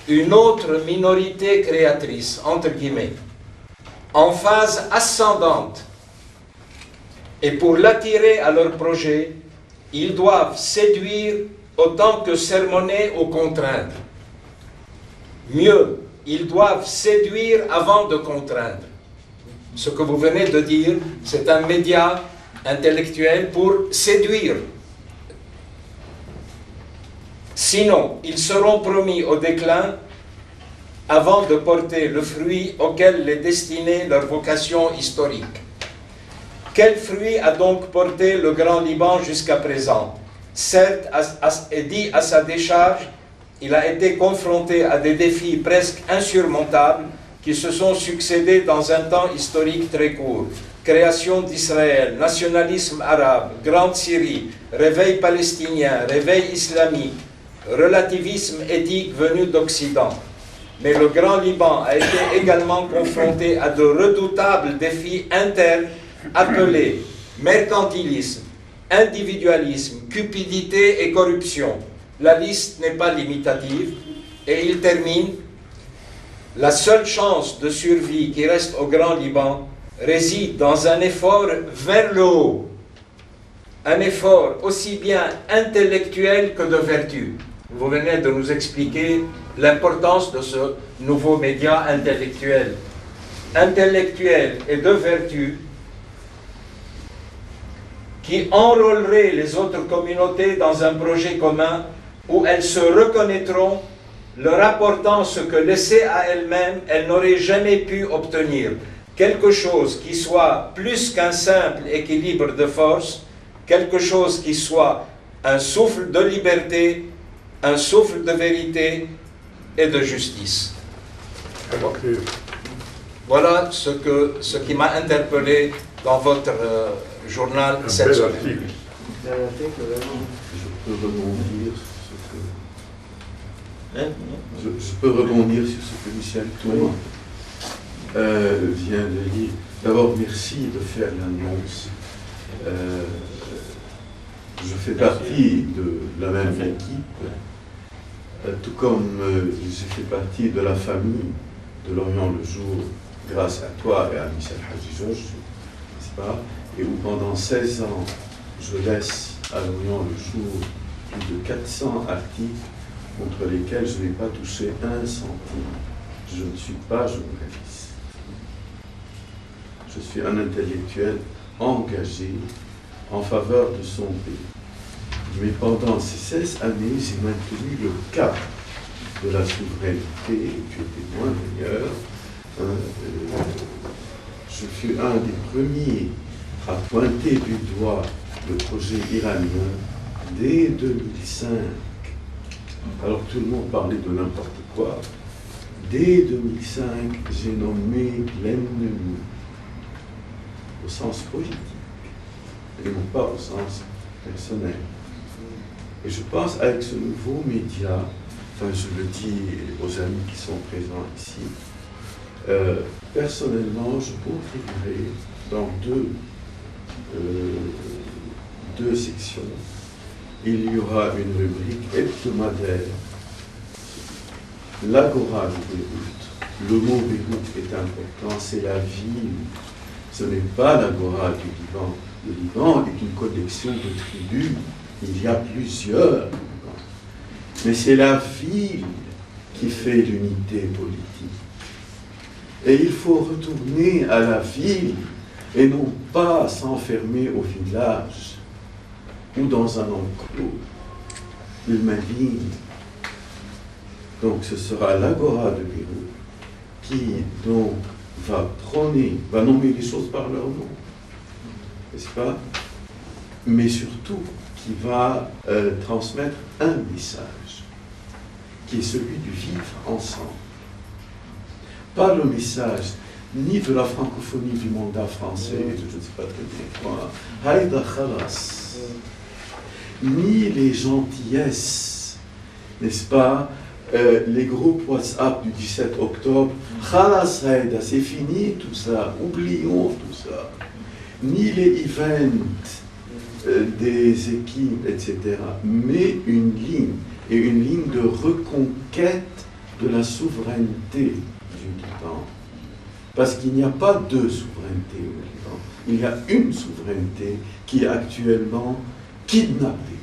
une autre minorité créatrice, entre guillemets, en phase ascendante. Et pour l'attirer à leur projet, ils doivent séduire autant que sermonner ou contraindre. Mieux, ils doivent séduire avant de contraindre. Ce que vous venez de dire, c'est un média intellectuel pour séduire. Sinon, ils seront promis au déclin avant de porter le fruit auquel est destinée leur vocation historique. Quel fruit a donc porté le Grand Liban jusqu'à présent? Certes, et dit à sa décharge, il a été confronté à des défis presque insurmontables qui se sont succédés dans un temps historique très court. Création d'Israël, nationalisme arabe, Grande Syrie, réveil palestinien, réveil islamique, relativisme éthique venu d'Occident. Mais le Grand Liban a été également confronté à de redoutables défis internes appelés mercantilisme, individualisme, cupidité et corruption. La liste n'est pas limitative. Et il termine: la seule chance de survie qui reste au Grand Liban réside dans un effort vers le haut, un effort aussi bien intellectuel que de vertu. Vous venez de nous expliquer l'importance de ce nouveau média intellectuel et de vertu qui enrôlerait les autres communautés dans un projet commun où elles se reconnaîtront, leur apportant ce que laissées à elles-mêmes, elles n'auraient jamais pu obtenir. Quelque chose qui soit plus qu'un simple équilibre de force, quelque chose qui soit un souffle de liberté, un souffle de vérité et de justice. Voilà ce qui m'a interpellé dans votre journal cette semaine. Je peux rebondir sur ce que Michel Thomas vient de dire. D'abord, merci de faire l'annonce. Je fais partie de la même équipe, tout comme j'ai fait partie de la famille de L'Orient le Jour, grâce à toi et à Michel Hadji-Georges, n'est-ce pas? Et où pendant 16 ans, je laisse à L'Orient le Jour plus de 400 articles contre lesquels je n'ai pas touché un centime. Je ne suis pas journaliste. Je suis un intellectuel engagé en faveur de son pays. Mais pendant ces 16 années, j'ai maintenu le cap de la souveraineté, tu étais moins d'ailleurs. Je fus un des premiers à pointer du doigt le projet iranien dès 2005. Alors tout le monde parlait de n'importe quoi. Dès 2005, j'ai nommé l'ennemi au sens politique et non pas au sens personnel. Et je pense avec ce nouveau média, enfin je le dis aux amis qui sont présents ici, personnellement je contribuerai dans deux sections. Il y aura une rubrique hebdomadaire, l'Agora de Beyrouth, Le mot Beyrouth est important, c'est la ville. Ce n'est pas l'agora du Liban. Le Liban est une collection de tribus. Il y a plusieurs. Mais c'est la ville qui fait l'unité politique. Et il faut retourner à la ville et non pas s'enfermer au village ou dans un enclos. Il m'indigne. Donc ce sera l'agora de Beyrouth qui donc va prôner, va nommer les choses par leur nom, n'est-ce pas? Mais surtout qui va transmettre un message qui est celui du vivre ensemble. Pas le message ni de la francophonie du mandat français, je ne sais pas très bien quoi, Haïda Khalas, ni les gentillesses, n'est-ce pas, les groupes WhatsApp du 17 octobre, Khalas Haïda, c'est fini tout ça, oublions tout ça, ni les events des équipes, etc., mais une ligne, et une ligne de reconquête de la souveraineté du Liban. Parce qu'il n'y a pas deux souverainetés au Liban. Il y a une souveraineté qui est actuellement kidnappée.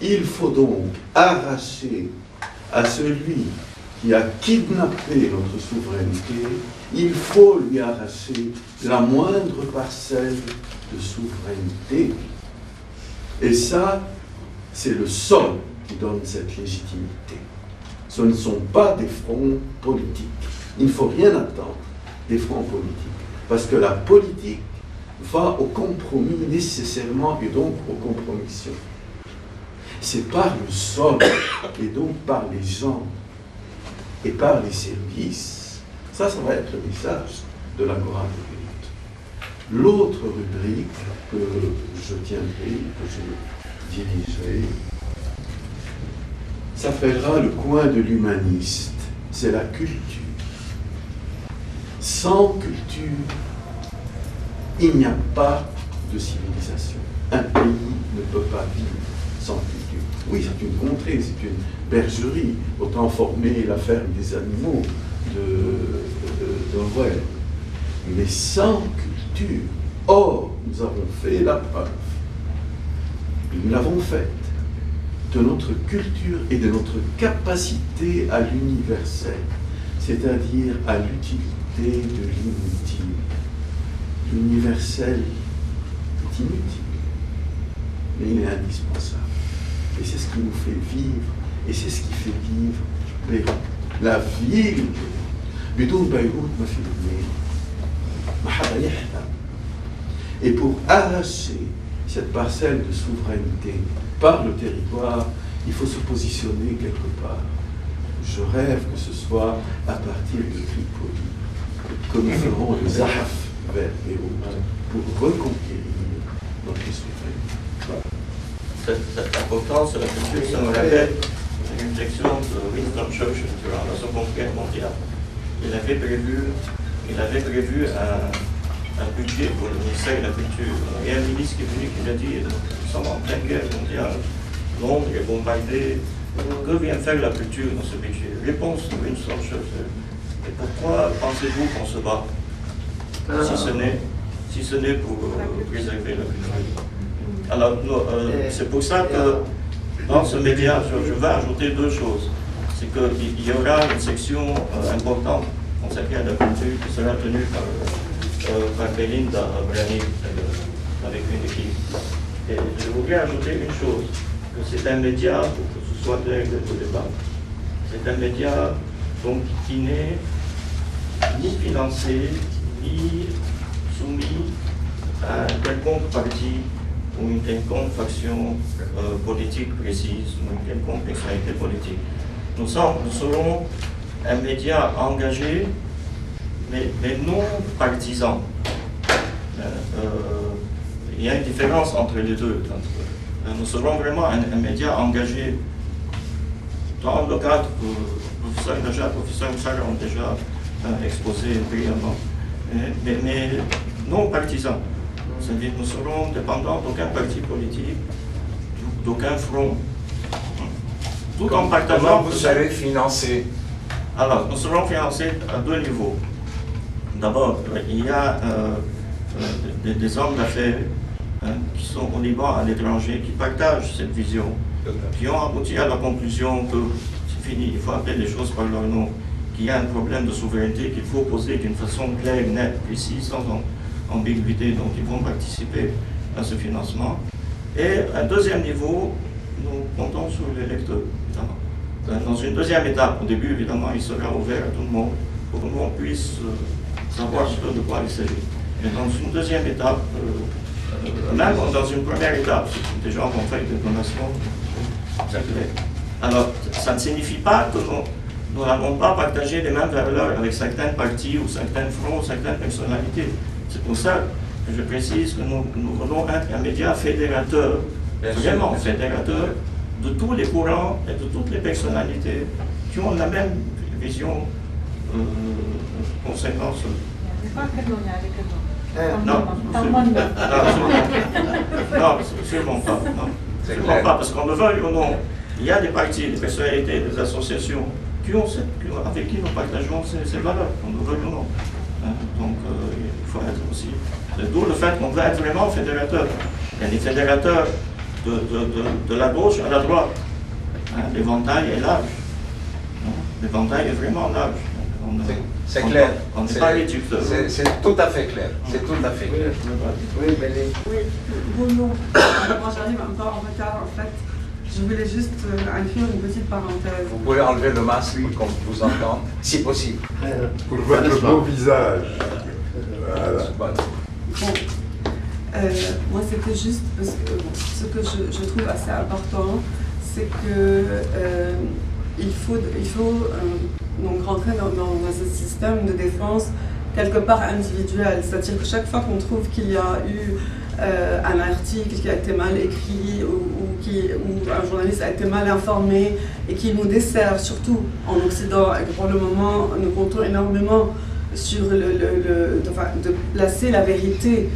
Il faut donc arracher à celui qui a kidnappé notre souveraineté, il faut lui arracher la moindre parcelle de souveraineté. Et ça, c'est le sol qui donne cette légitimité. Ce ne sont pas des fronts politiques. Il ne faut rien attendre des fronts politiques. Parce que la politique va au compromis nécessairement et donc aux compromissions. C'est par le sol et donc par les gens et par les services. Ça va être le message de l'agora de Beyrouth. L'autre rubrique que je tiendrai, que je dirigerai, s'appellera le coin de l'humaniste. C'est la culture. Sans culture, il n'y a pas de civilisation. Un pays ne peut pas vivre sans culture. Oui, c'est une contrée, c'est une bergerie. Autant former la ferme des animaux d'Orwell. Mais sans culture, or, nous avons fait la preuve. Nous l'avons faite de notre culture et de notre capacité à l'universel, c'est-à-dire à l'utilité de l'inutile. L'universel est inutile, mais il est indispensable. Et c'est ce qui nous fait vivre, et c'est ce qui fait vivre Beyrouth. La ville, Bidoun Beyrouth m'a filmé. Et pour arracher cette parcelle de souveraineté par le territoire, il faut se positionner quelque part. Je rêve que ce soit à partir de Tripoli, que nous ferons le Zahaf vers Beyrouth pour reconquérir notre souveraineté. Cette importance de la culture, ça me rappelle une réflexion de Winston Churchill durant la Seconde Guerre mondiale. Il avait prévu un budget pour le ministère de la Culture. Il y a un ministre qui est venu qui a dit nous sommes en pleine guerre mondiale, Londres est bombardée, que vient faire la culture dans ce budget? Réponse de Winston Churchill. Et pourquoi pensez-vous qu'on se bat si ce n'est pour préserver la culture? Alors, c'est pour ça que dans ce média, je vais ajouter deux choses. C'est qu'il y aura une section importante consacrée à la culture qui sera tenue par Belinda Brani avec une équipe. Et je voudrais ajouter une chose, que c'est un média, pour que ce soit clair dès le départ, c'est un média donc, qui n'est ni financé, ni soumis à un quelconque parti ou une quelconque faction politique précise, ou une quelconque personnalité politique. Nous serons un média engagé, mais non partisan. Il y a une différence entre les deux. Nous serons vraiment un média engagé dans le cadre que le professeur Najat, le professeur Moussara ont déjà exposé brièvement, mais non partisan. C'est-à-dire que nous serons dépendants d'aucun parti politique, d'aucun front, tout en partageant... Comment vous serez financé? Alors, nous serons financés à 2 niveaux. D'abord, il y a des hommes d'affaires qui sont au Liban, à l'étranger, qui partagent cette vision, qui ont abouti à la conclusion que c'est fini, il faut appeler les choses par leur nom, qu'il y a un problème de souveraineté qu'il faut poser d'une façon claire, nette, précise, sans ambiguïté. Donc, ils vont participer à ce financement. Et un deuxième niveau, nous comptons sur les lecteurs, évidemment. Dans une deuxième étape, au début, évidemment, il sera ouvert à tout le monde pour que l'on puisse savoir de quoi il s'agit. Et dans une deuxième étape, même dans une première étape, des gens vont faire des donations. Alors, ça ne signifie pas que nous n'allons pas partager les mêmes valeurs avec certains partis ou certains fronts ou certaines personnalités. C'est pour ça que je précise que nous voulons être un média fédérateur, vraiment fédérateur, de tous les courants et de toutes les personnalités qui ont la même vision concernant ce. Non, sûrement pas. Sûrement pas, parce qu'on le veuille ou non, il y a des partis, des personnalités, des associations avec qui nous partageons ces valeurs, qu'on le veuille ou non. Donc il faut être aussi. D'où le fait qu'on veut être vraiment fédérateur. Il y a des fédérateurs de la gauche à la droite. L'éventail est large. L'éventail est vraiment large. C'est clair. On n'est pas réducteur. C'est tout à fait clair. C'est tout à fait clair. Oui, Bélé. Oui, bonjour. Moi j'arrive un peu en retard en fait. Je voulais juste inclure une petite parenthèse. Vous pouvez enlever le masque pour qu'on vous entende, si possible. Pour votre beau visage. Voilà. Bon, moi c'était juste parce que ce que je trouve assez important, c'est que il faut donc rentrer dans un système de défense quelque part individuel. C'est-à-dire que chaque fois qu'on trouve qu'il y a eu un article qui a été mal écrit ou un journaliste a été mal informé et qui nous dessert, surtout en Occident, et que pour le moment nous comptons énormément sur de placer la vérité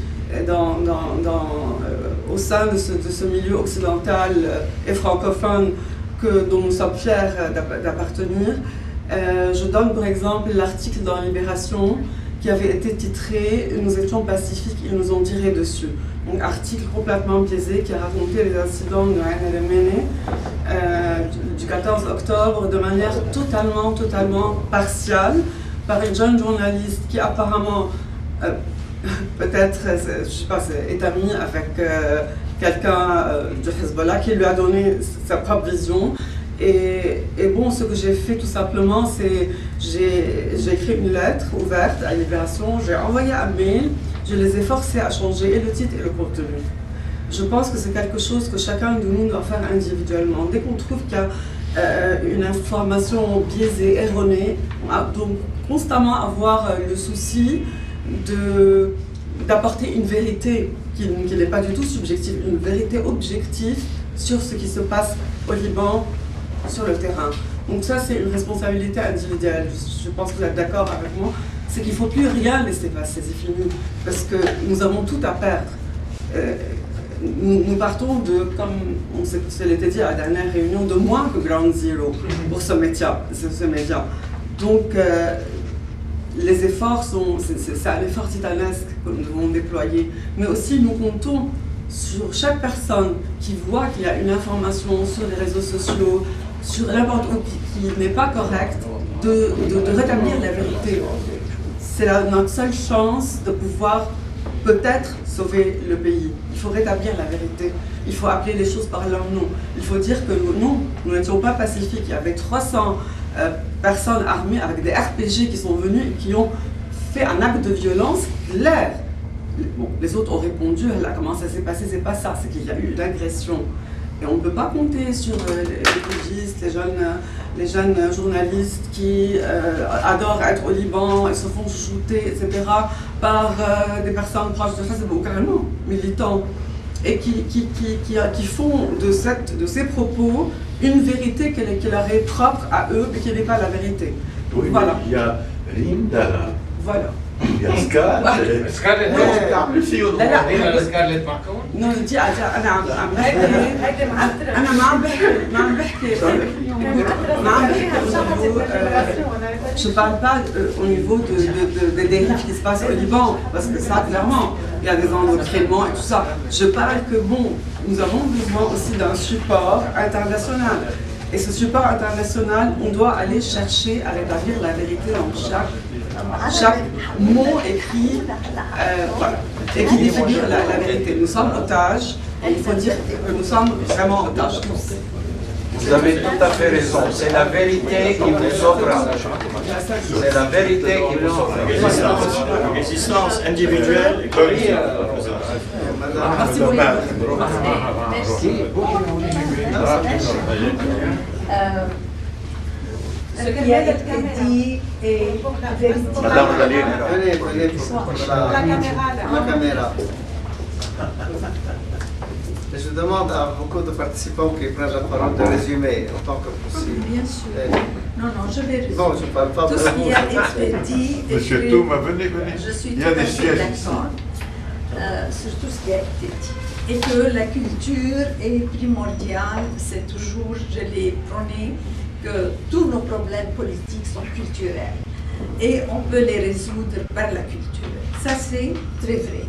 au sein de ce milieu occidental et francophone dont nous sommes fiers d'appartenir. Je donne par exemple l'article dans Libération qui avait été titré « Nous étions pacifiques, ils nous ont tiré dessus ». Donc article complètement biaisé qui a raconté les incidents de Ain El Méné du 14 octobre de manière totalement partiale par une jeune journaliste qui apparemment peut-être, je ne sais pas, est amie avec quelqu'un du Hezbollah qui lui a donné sa propre vision. Et bon, ce que j'ai fait tout simplement, c'est j'ai écrit une lettre ouverte à Libération, j'ai envoyé un mail, je les ai forcés à changer et le titre et le contenu. Je pense que c'est quelque chose que chacun de nous doit faire individuellement. Dès qu'on trouve qu'il y a une information biaisée, erronée, on a donc constamment avoir le souci d'apporter une vérité qui n'est pas du tout subjective, une vérité objective sur ce qui se passe au Liban, sur le terrain. Donc ça, c'est une responsabilité individuelle. Je pense que vous êtes d'accord avec moi. C'est qu'il ne faut plus rien laisser passer, c'est fini. Parce que nous avons tout à perdre. Nous partons de, comme on s'est l'était dit à la dernière réunion, de moins que Ground Zero pour ce média. Donc, les efforts c'est un effort titanesque que nous devons déployer. Mais aussi, nous comptons sur chaque personne qui voit qu'il y a une information sur les réseaux sociaux, sur n'importe où qui n'est pas correcte, de rétablir la vérité. C'est notre seule chance de pouvoir peut-être sauver le pays. Il faut rétablir la vérité. Il faut appeler les choses par leur nom. Il faut dire que nous n'étions pas pacifiques. Il y avait 300 personnes armées avec des RPG qui sont venues et qui ont fait un acte de violence clair. Bon, les autres ont répondu, là, comment ça s'est passé, c'est pas ça, c'est qu'il y a eu une agression. Et on ne peut pas compter sur les écologistes, les jeunes journalistes qui adorent être au Liban et se font chouchouter, etc., par des personnes proches de Facebook, carrément, militants, et qui font de ces propos une vérité qui leur est propre à eux et qui n'est pas la vérité. Oui, voilà. Il y a Rindala. Voilà. يا سكارلت سكارلت تعمل فيهم لا سكارلت معكم؟ نو دي انا عم بحكي انا ما عم بحكي je parle pas au niveau des dérives qui se passent au Liban, parce que ça, clairement, il y a des endoctrinements et tout ça. Je parle que, bon, nous avons besoin aussi d'un support international. Et ce support international, on doit aller chercher à rétablir la vérité dans chaque mot écrit, voilà, et qui définit la vérité. Nous sommes otages, et il faut dire que nous sommes vraiment otages tous. Vous avez tout à fait raison. C'est la vérité qui vous sauvera. C'est la vérité qui vous sauvera. Résistance individuelle et collective. Merci beaucoup. Merci. Ce qui a été dit est véridique. Madame Daline. Venez pour la caméra. Je demande à beaucoup de participants qui prennent la parole de résumer autant que possible. Bien sûr. Non, je vais résumer. Non, je ne parle pas tout ce qui a été dit. Monsieur Touma, venez. Je suis Il y a des sièges d'accord sur tout ce qui a été dit. Et que la culture est primordiale, c'est toujours, je l'ai prôné, que tous nos problèmes politiques sont culturels. Et on peut les résoudre par la culture. Ça, c'est très vrai.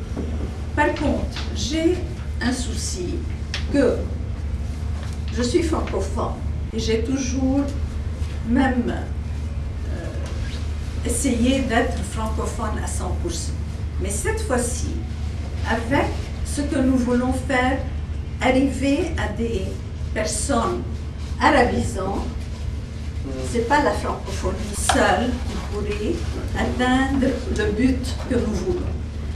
Par contre, j'ai un souci que je suis francophone et j'ai toujours même essayé d'être francophone à 100%. Mais cette fois-ci, avec ce que nous voulons faire, arriver à des personnes arabisantes, ce n'est pas la francophonie seule qui pourrait atteindre le but que nous voulons.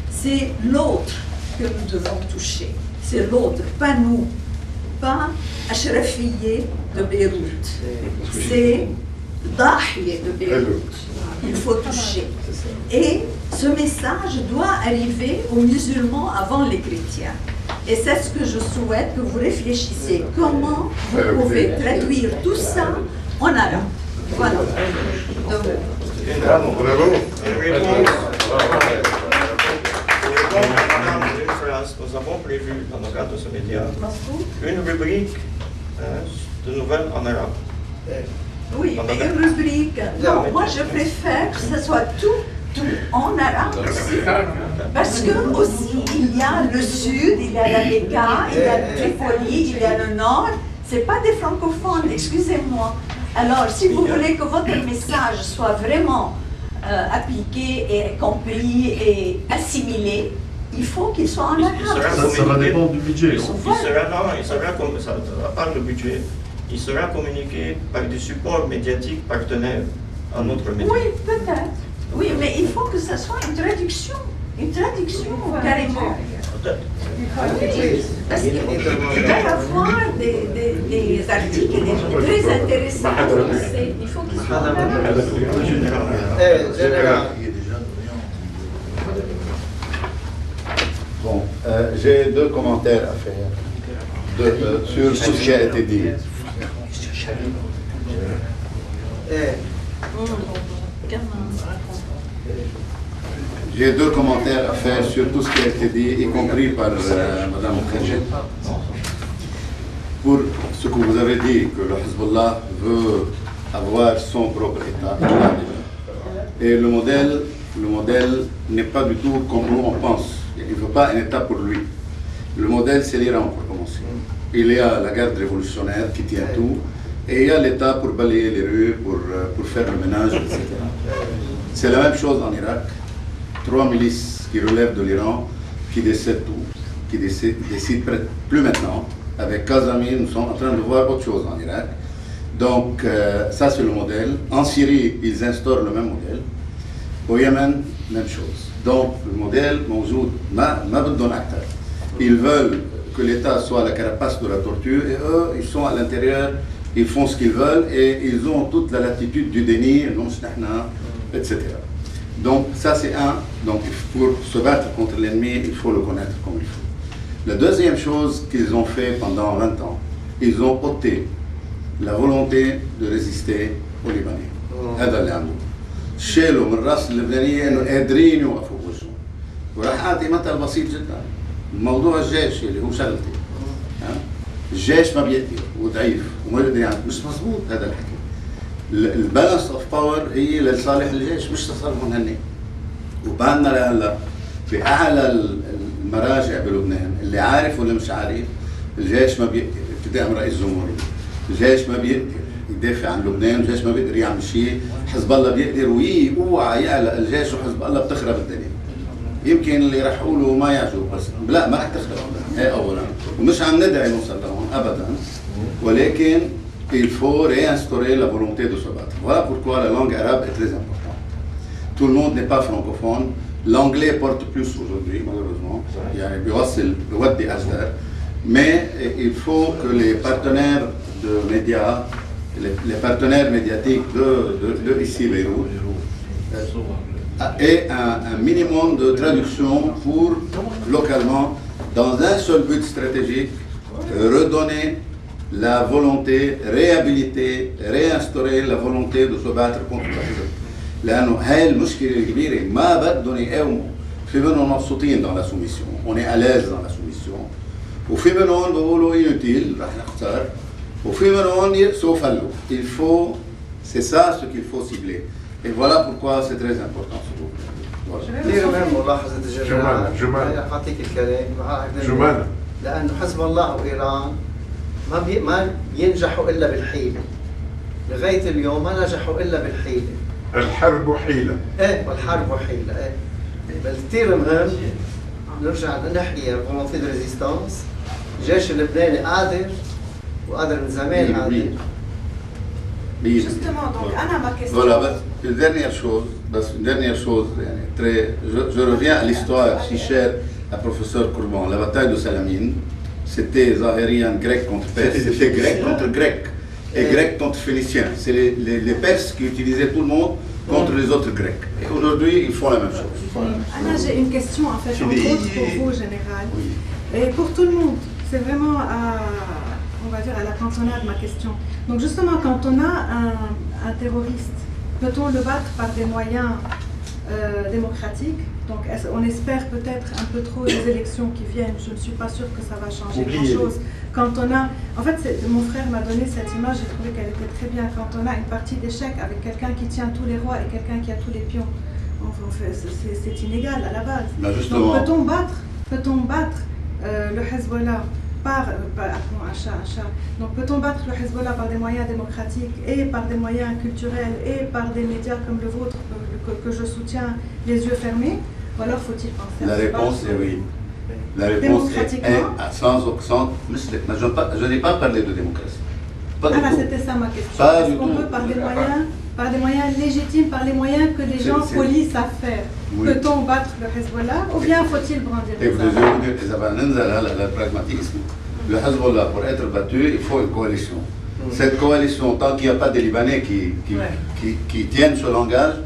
C'est l'autre que nous devons toucher. C'est l'autre, pas nous, pas Ashrafiyé de Beyrouth. C'est Dahiye de Beyrouth. Il faut toucher. Et ce message doit arriver aux musulmans avant les chrétiens. Et c'est ce que je souhaite que vous réfléchissiez. Comment vous pouvez traduire tout ça en arabe? Voilà. Bravo. Nous avons prévu dans le cadre de ce média une rubrique de nouvelles en arabe. Oui, mais une rubrique. Non, moi je préfère que ce soit tout en arabe aussi. Parce que aussi il y a le sud, il y a la Mecca, il y a le Tripoli, il y a le nord. C'est pas des francophones, excusez-moi. Alors, si vous voulez que votre message soit vraiment appliqué et compris et assimilé, il faut qu'il soit en arabe. Ça va dépendre du budget. Il sera pas le budget. Il sera communiqué par des supports médiatiques partenaires à notre média. Oui, peut-être. Oui, mais il faut que ça soit une traduction. Une traduction, carrément. Parce qu'il va y avoir des articles très intéressants. Il faut qu'ils soient en arabe. Bon, j'ai deux commentaires à faire sur tout ce qui a été dit. J'ai deux commentaires à faire sur tout ce qui a été dit, y compris par Mme Mukherjee. Pour ce que vous avez dit, que le Hezbollah veut avoir son propre État, il l'a déjà. Et le modèle n'est pas du tout comme nous on pense. Il ne veut pas un État pour lui. Le modèle, c'est l'Iran pour commencer. Il y a la garde révolutionnaire qui tient tout, et il y a l'État pour balayer les rues, pour faire le ménage, etc. C'est la même chose en Irak. 3 milices qui relèvent de l'Iran, qui décident tout, qui décident plus maintenant. Avec Kazami, nous sommes en train de voir autre chose en Irak. Donc, ça c'est le modèle. En Syrie, ils instaurent le même modèle. Au Yémen, même chose. Donc, le modèle, ils veulent que l'État soit la carapace de la torture, et eux, ils sont à l'intérieur, ils font ce qu'ils veulent, et ils ont toute la latitude du déni, etc. Donc, ça c'est un. Donc, pour se battre contre l'ennemi, il faut le connaître comme il faut. La deuxième chose qu'ils ont fait pendant 20 ans, ils ont ôté la volonté de résister aux Libanais. شالوا من راس اللبنانيه انه قادرين يوقفوا بوجههم. وراح اعطي مثل بسيط جدا، موضوع الجيش اللي هو شغلتي. الجيش ما بيقدر وضعيف وما بيقدر يعمل، مش مضبوط هذا الحكي. البالانس اوف باور هي لصالح الجيش مش لصالحهم هن. وبعدنا لهلا باعلى المراجع بلبنان اللي عارف واللي مش عارف، الجيش ما بيقدر، ابتداء من رئيس الجمهوريه، الجيش ما بيقدر يدافع عن لبنان، الجيش ما بيقدر يعمل شيء، حزب الله بيقدر، اوعى يعلق الجيش وحزب الله بتخرب الدنيا. يمكن اللي رح اقوله ما يعجب، بس لا ما رح تخرب، هي اولا، ومش عم ندعي نوصل لهون ابدا، ولكن il faut réinstaurer la volonté de se battre. Voilà pourquoi la langue arabe est très importante. Tout le monde n'est pas francophone. L'anglais porte plus aujourd'hui, malheureusement. Mais il faut que les partenaires de médias, les partenaires médiatiques de ici, Beyrouth, aient un minimum de traduction pour, localement, dans un seul but stratégique, redonner la volonté, réhabiliter, réinstaurer la volonté de se battre contre la paix. لأنه هاي المشكلة الكبيرة ما بدهم يقاوموا. في منهم مبسوطين dans la soumission, on est à l'aise dans la soumission. وفي منهم بيقولوا inutile, رح نختار. وفي منهم يقسوا فلوا. Il faut, c'est ça ce qu'il faut cibler. Et voilà pourquoi c'est très important ce groupe. كثير مهم ملاحظة الجنرال. أعطيك الكلام. لأنه حزب الله وإيران ما ينجحوا إلا بالحيلة. لغاية اليوم ما نجحوا إلا بالحيلة. الحرب حيلة. إيه والحرب حيلة. إيه. بل كثير مهم نرجع نحكي فولونتي دو ريزيستانس. الجيش اللبناني قادر وقادر من زمان قادر. Justement, donc Anna, ma question. Voilà, une dernière chose, je reviens à l'histoire si chère à professeur Courban. La bataille de Salamine, c'était Zahirian grec contre perse, c'était grec contre grec et grec contre phénicien. C'est les Perses qui utilisaient tout le monde contre les autres Grecs. Et aujourd'hui, ils font la même chose. Anna, j'ai une question en fait, entre autres pour vous, général, et pour tout le monde. C'est vraiment on va dire à la cantonade ma question. Donc justement, quand on a un terroriste, peut-on le battre par des moyens démocratiques? Donc on espère peut-être un peu trop les élections qui viennent. Je ne suis pas sûre que ça va changer grand-chose. Quand on a, en fait, mon frère m'a donné cette image, j'ai trouvé qu'elle était très bien. Quand on a une partie d'échecs avec quelqu'un qui tient tous les rois et quelqu'un qui a tous les pions, c'est inégal à la base. Donc peut-on battre le Hezbollah appelons un chat. Donc peut-on battre le Hezbollah par des moyens démocratiques et par des moyens culturels et par des médias comme le vôtre que je soutiens les yeux fermés, ou alors faut-il penser à La réponse est oui. La réponse est sans je n'ai pas parlé de démocratie. C'était ça ma question. Est-ce qu'on peut par des moyens légitimes, par les moyens que les gens polis savent faire, peut-on battre le Hezbollah ou bien faut-il brandir les armes? Le pragmatisme. Le Hezbollah, pour être battu, il faut une coalition. Cette coalition, tant qu'il n'y a pas des Libanais qui tiennent ce langage,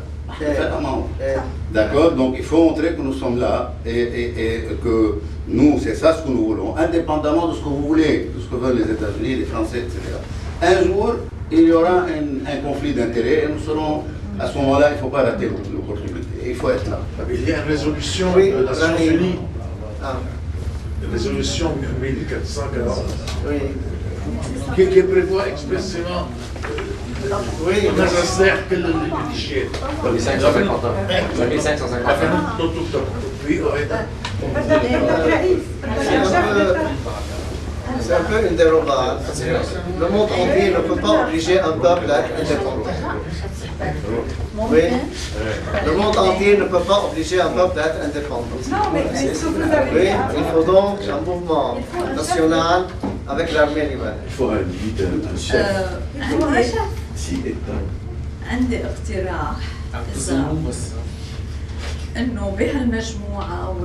d'accord? Donc il faut montrer que nous sommes là et que nous, c'est ça ce que nous voulons, indépendamment de ce que vous voulez, de ce que veulent les États-Unis, les Français, etc. Un jour, il y aura un conflit d'intérêts et nous serons, à ce moment-là, il ne faut pas rater l'opportunité, il faut être là. Il y a une résolution de Nations Unies, une résolution 1440, qui prévoit expressément ما نستطيع كل الاشياء. 1550. C'est un peu une dérogade. Le monde entier ne peut pas obliger un peuple à être indépendant. Oui. Le monde entier ne peut pas obliger un peuple à être indépendant. Oui. Il faut donc un mouvement national avec l'armée libanaise. Il faut un leader, un chef. عندي اقتراح انه بهالمجموعه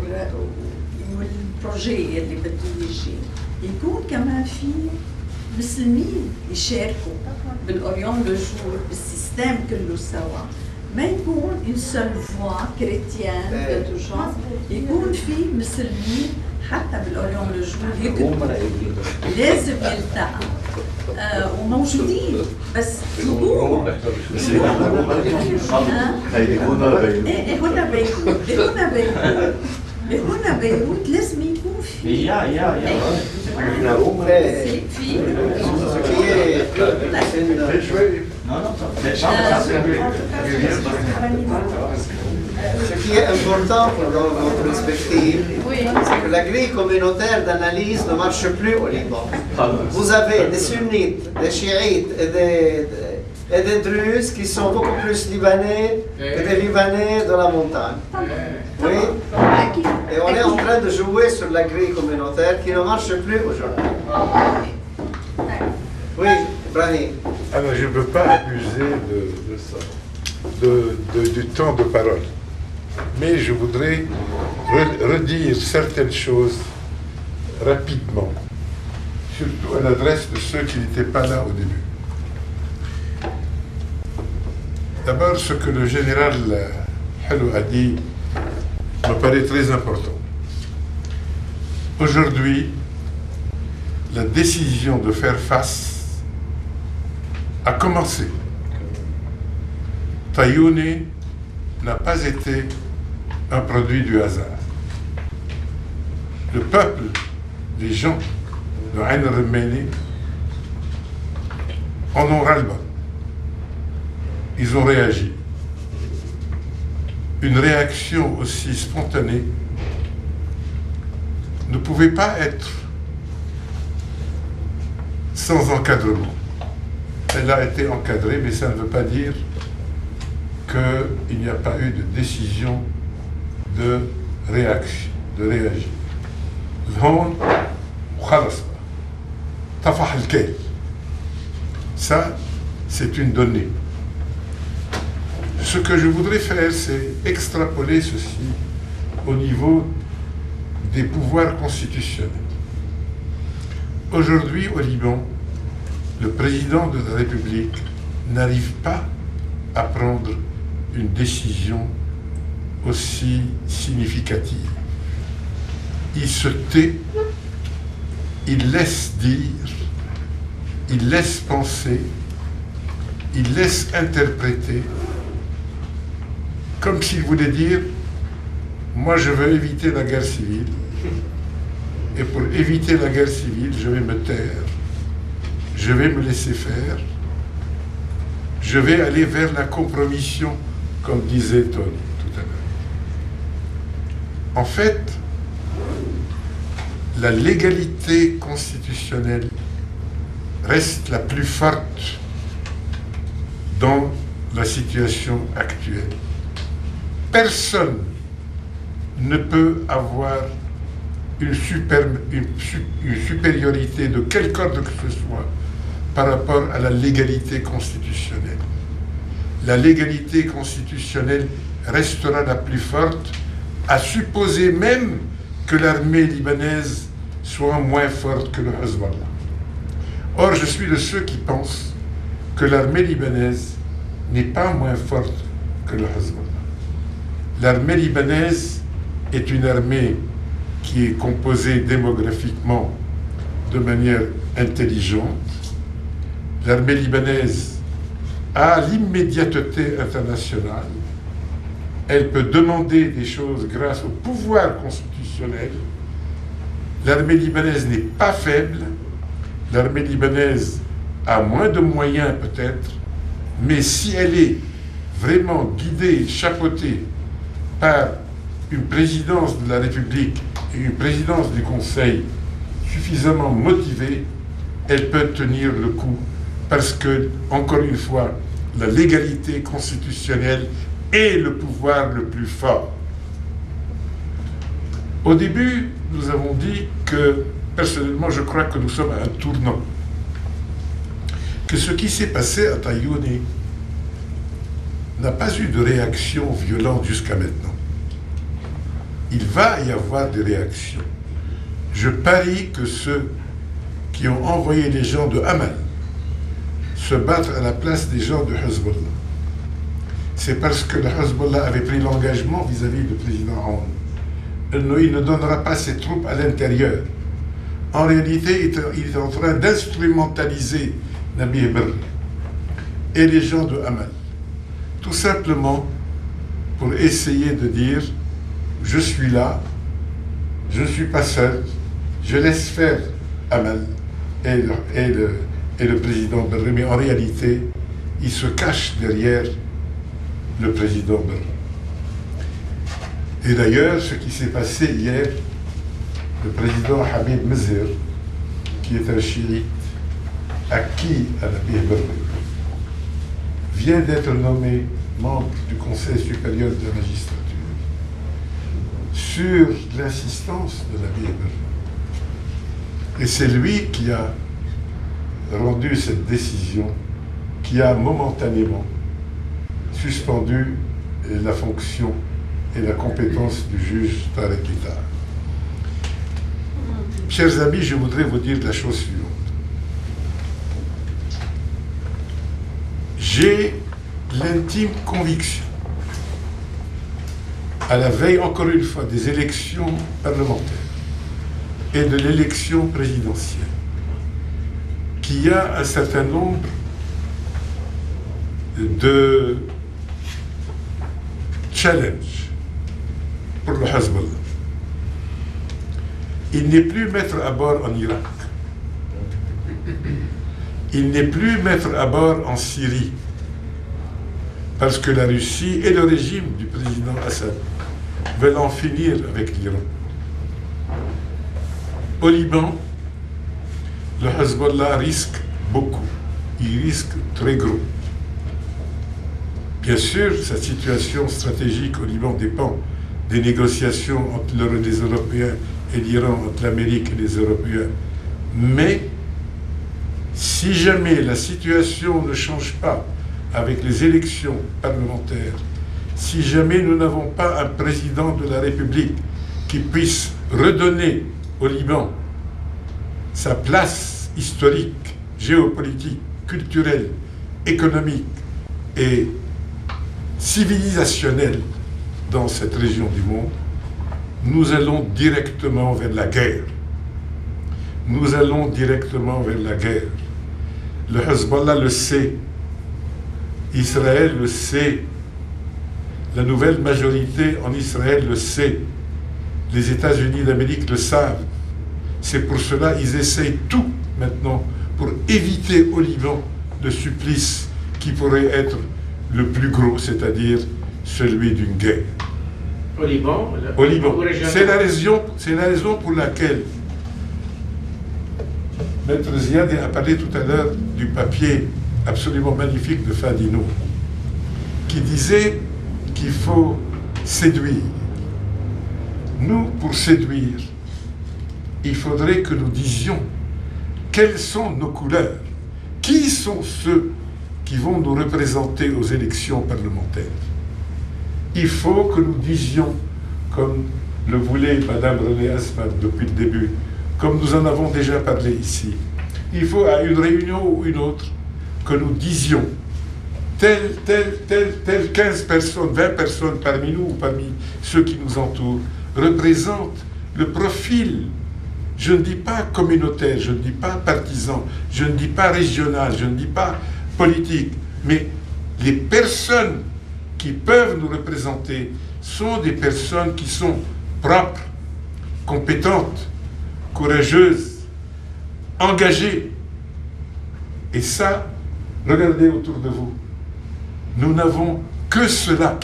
والبروجي اللي بده يجي يكون كمان في مسلمين يشاركوا بالاوريون لو جور بالسيستم كله سوا، ما يكون une seule voix chrétienne de tout genre، يكون في مسلمين حتى بالاوريون لو جور يكتبوا، لازم يلتقى وموجودين بس تروحوا هنا بيروت لازم يكون في Ce qui est important dans notre perspective, c'est que la grille communautaire d'analyse ne marche plus au Liban. Vous avez des sunnites, des chiites et des druzes qui sont beaucoup plus libanais que des libanais de la montagne. Oui. Et on est en train de jouer sur la grille communautaire qui ne marche plus aujourd'hui. Oui, Ibrahim. Alors, je ne veux pas abuser de ça, du temps de parole. Mais je voudrais redire certaines choses rapidement, surtout à l'adresse de ceux qui n'étaient pas là au début. D'abord, ce que le général Halou a dit me paraît très important. Aujourd'hui, la décision de faire face a commencé. Tayouni n'a pas été un produit du hasard. Le peuple, les gens de Ain al-Rumayni en ont ras-le-bas. Ils ont réagi. Une réaction aussi spontanée ne pouvait pas être sans encadrement. Elle a été encadrée, mais ça ne veut pas dire qu'il n'y a pas eu de décision de réaction, de réagir. Ça, c'est une donnée. Ce que je voudrais faire, c'est extrapoler ceci au niveau des pouvoirs constitutionnels. Aujourd'hui, au Liban, le président de la République n'arrive pas à prendre une décision aussi significative. Il se tait, il laisse dire, il laisse penser, il laisse interpréter, comme s'il voulait dire « moi je veux éviter la guerre civile, et pour éviter la guerre civile, je vais me taire, je vais me laisser faire, je vais aller vers la compromission, comme disait Tony tout à l'heure. » En fait, la légalité constitutionnelle reste la plus forte dans la situation actuelle. Personne ne peut avoir une supériorité de quelque ordre que ce soit par rapport à la légalité constitutionnelle. La légalité constitutionnelle restera la plus forte, à supposer même que l'armée libanaise soit moins forte que le Hezbollah. Or, je suis de ceux qui pensent que l'armée libanaise n'est pas moins forte que le Hezbollah. L'armée libanaise est une armée qui est composée démographiquement de manière intelligente. L'armée libanaise a l'immédiateté internationale. Elle peut demander des choses grâce au pouvoir constitutionnel. L'armée libanaise n'est pas faible. L'armée libanaise a moins de moyens peut-être, mais si elle est vraiment guidée, chapeautée par une présidence de la République et une présidence du Conseil suffisamment motivée, elle peut tenir le coup parce que, encore une fois, la légalité constitutionnelle est le pouvoir le plus fort. Au début, nous avons dit que, personnellement, je crois que nous sommes à un tournant. Que ce qui s'est passé à Tayouni n'a pas eu de réaction violente jusqu'à maintenant. Il va y avoir des réactions. Je parie que ceux qui ont envoyé les gens de Hamal se battre à la place des gens de Hezbollah, c'est parce que le Hezbollah avait pris l'engagement vis-à-vis du président Aoun. Il ne donnera pas ses troupes à l'intérieur. En réalité, il est en train d'instrumentaliser Nabih Berri et les gens de Amal, tout simplement pour essayer de dire je suis là, je ne suis pas seul, je laisse faire Amal et le président Berri, mais en réalité, il se cache derrière le président Berri. Et d'ailleurs, ce qui s'est passé hier, le président Habib Mezir, qui est un chiite acquis à Nabih Berri, vient d'être nommé membre du Conseil supérieur de la magistrature sur l'insistance de Nabih Berri. Et c'est lui qui a rendu cette décision, qui a momentanément suspendu la fonction et la compétence du juge Tarek Ita. Chers amis, je voudrais vous dire la chose suivante. J'ai l'intime conviction, à la veille, encore une fois, des élections parlementaires et de l'élection présidentielle, qu'il y a un certain nombre de challenges pour le Hezbollah. Il n'est plus maître à bord en Irak. Il n'est plus maître à bord en Syrie, parce que la Russie et le régime du président Assad veulent en finir avec l'Iran. Au Liban, le Hezbollah risque beaucoup. Il risque très gros. Bien sûr, sa situation stratégique au Liban dépend des négociations entre les Européens et l'Iran, entre l'Amérique et les Européens. Mais si jamais la situation ne change pas avec les élections parlementaires, si jamais nous n'avons pas un président de la République qui puisse redonner au Liban sa place historique, géopolitique, culturelle, économique et civilisationnelle dans cette région du monde, nous allons directement vers la guerre. Nous allons directement vers la guerre. Le Hezbollah le sait, Israël le sait, la nouvelle majorité en Israël le sait, les États-Unis d'Amérique le savent. C'est pour cela qu'ils essayent tout maintenant pour éviter au Liban le supplice qui pourrait être le plus gros, c'est-à-dire celui d'une guerre. Au Liban. Au Liban. C'est la raison pour laquelle Maître Ziad a parlé tout à l'heure du papier absolument magnifique de Fadino, qui disait qu'il faut séduire. Nous, pour séduire, il faudrait que nous disions quelles sont nos couleurs, qui sont ceux qui vont nous représenter aux élections parlementaires. Il faut que nous disions, comme le voulait Mme René Asman depuis le début, comme nous en avons déjà parlé ici, il faut à une réunion ou une autre que nous disions telle 15 personnes, 20 personnes parmi nous ou parmi ceux qui nous entourent représentent le profil, je ne dis pas communautaire, je ne dis pas partisan, je ne dis pas régional, je ne dis pas politique, mais les personnes qui peuvent nous représenter sont des personnes qui sont propres, compétentes, courageuses, engagées. Et ça, regardez autour de vous. Nous n'avons que cela.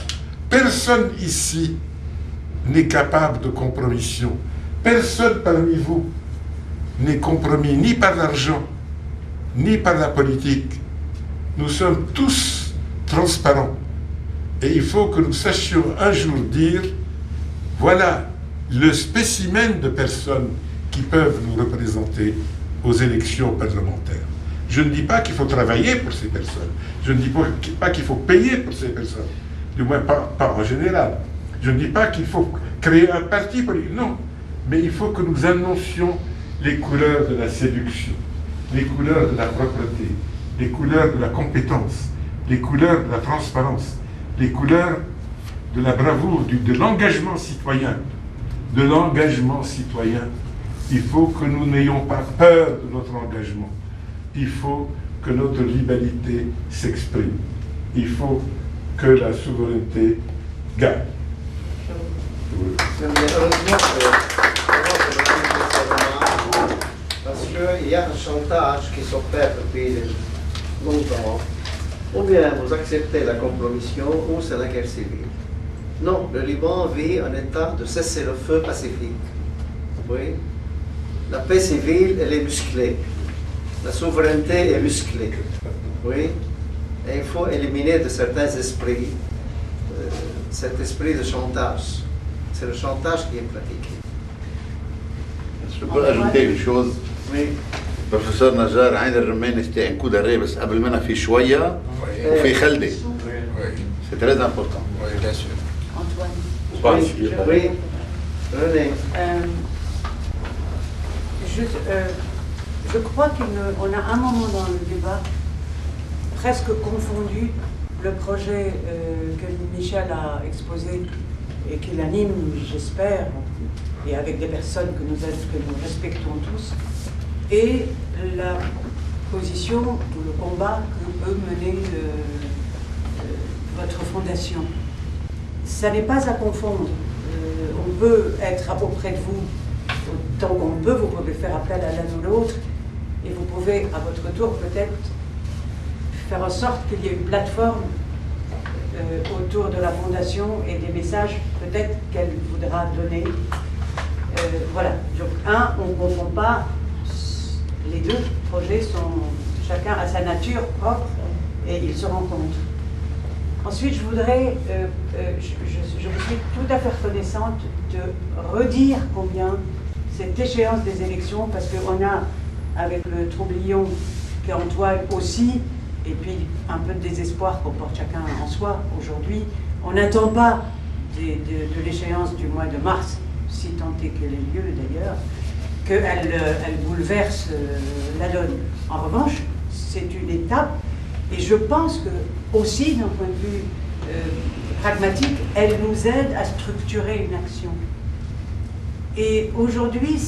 Personne ici n'est capable de compromission. Personne parmi vous n'est compromis ni par l'argent, ni par la politique. Nous sommes tous transparents. Et il faut que nous sachions un jour dire, voilà le spécimen de personnes qui peuvent nous représenter aux élections parlementaires. Je ne dis pas qu'il faut travailler pour ces personnes. Je ne dis pas qu'il faut payer pour ces personnes. Du moins pas en général. Je ne dis pas qu'il faut créer un parti politique. Non. Mais il faut que nous annoncions les couleurs de la séduction, les couleurs de la propreté, les couleurs de la compétence, les couleurs de la transparence, les couleurs de la bravoure, de l'engagement citoyen, Il faut que nous n'ayons pas peur de notre engagement. Il faut que notre libéralité s'exprime. Il faut que la souveraineté gagne. Parce qu'il y a un chantage qui s'opère depuis longtemps. Ou bien vous acceptez la compromission ou c'est la guerre civile. Non, le Liban vit un état de cessez-le-feu pacifique. Oui. La paix civile, elle est musclée. La souveraineté est musclée. Oui. Et il faut éliminer de certains esprits cet esprit de chantage. C'est le chantage qui est pratiqué. Je peux ajouter une chose. Oui. Professeur Najar, عين الرمان c'était un coup d'arrêt بس قبل منها في شوية وفي خلدة. C'est très important. Oui, bien sûr. Antoine. Oui. René. Je crois qu'on a un moment dans le débat presque confondu le projet que Michel a exposé et qu'il anime, j'espère, et avec des personnes que nous respectons tous, et la position ou le combat que peut mener votre fondation. Ça n'est pas à confondre. On peut être auprès de vous autant qu'on peut, vous pouvez faire appel à l'un ou l'autre, et vous pouvez à votre tour peut-être faire en sorte qu'il y ait une plateforme autour de la fondation et des messages peut-être qu'elle voudra donner. Voilà, donc on ne confond pas, les deux projets sont chacun à sa nature propre et ils se rencontrent. Ensuite, je voudrais, je vous suis tout à fait reconnaissante de redire combien cette échéance des élections, parce qu'on a, avec le troublion qu'Antoine aussi, et puis un peu de désespoir qu'on porte chacun en soi aujourd'hui, on n'attend pas de l'échéance du mois de mars, si tant est qu'elle ait lieu d'ailleurs, qu'elle bouleverse la donne. En revanche, c'est une étape, et je pense que aussi d'un point de vue pragmatique, elle nous aide à structurer une action. Et aujourd'hui,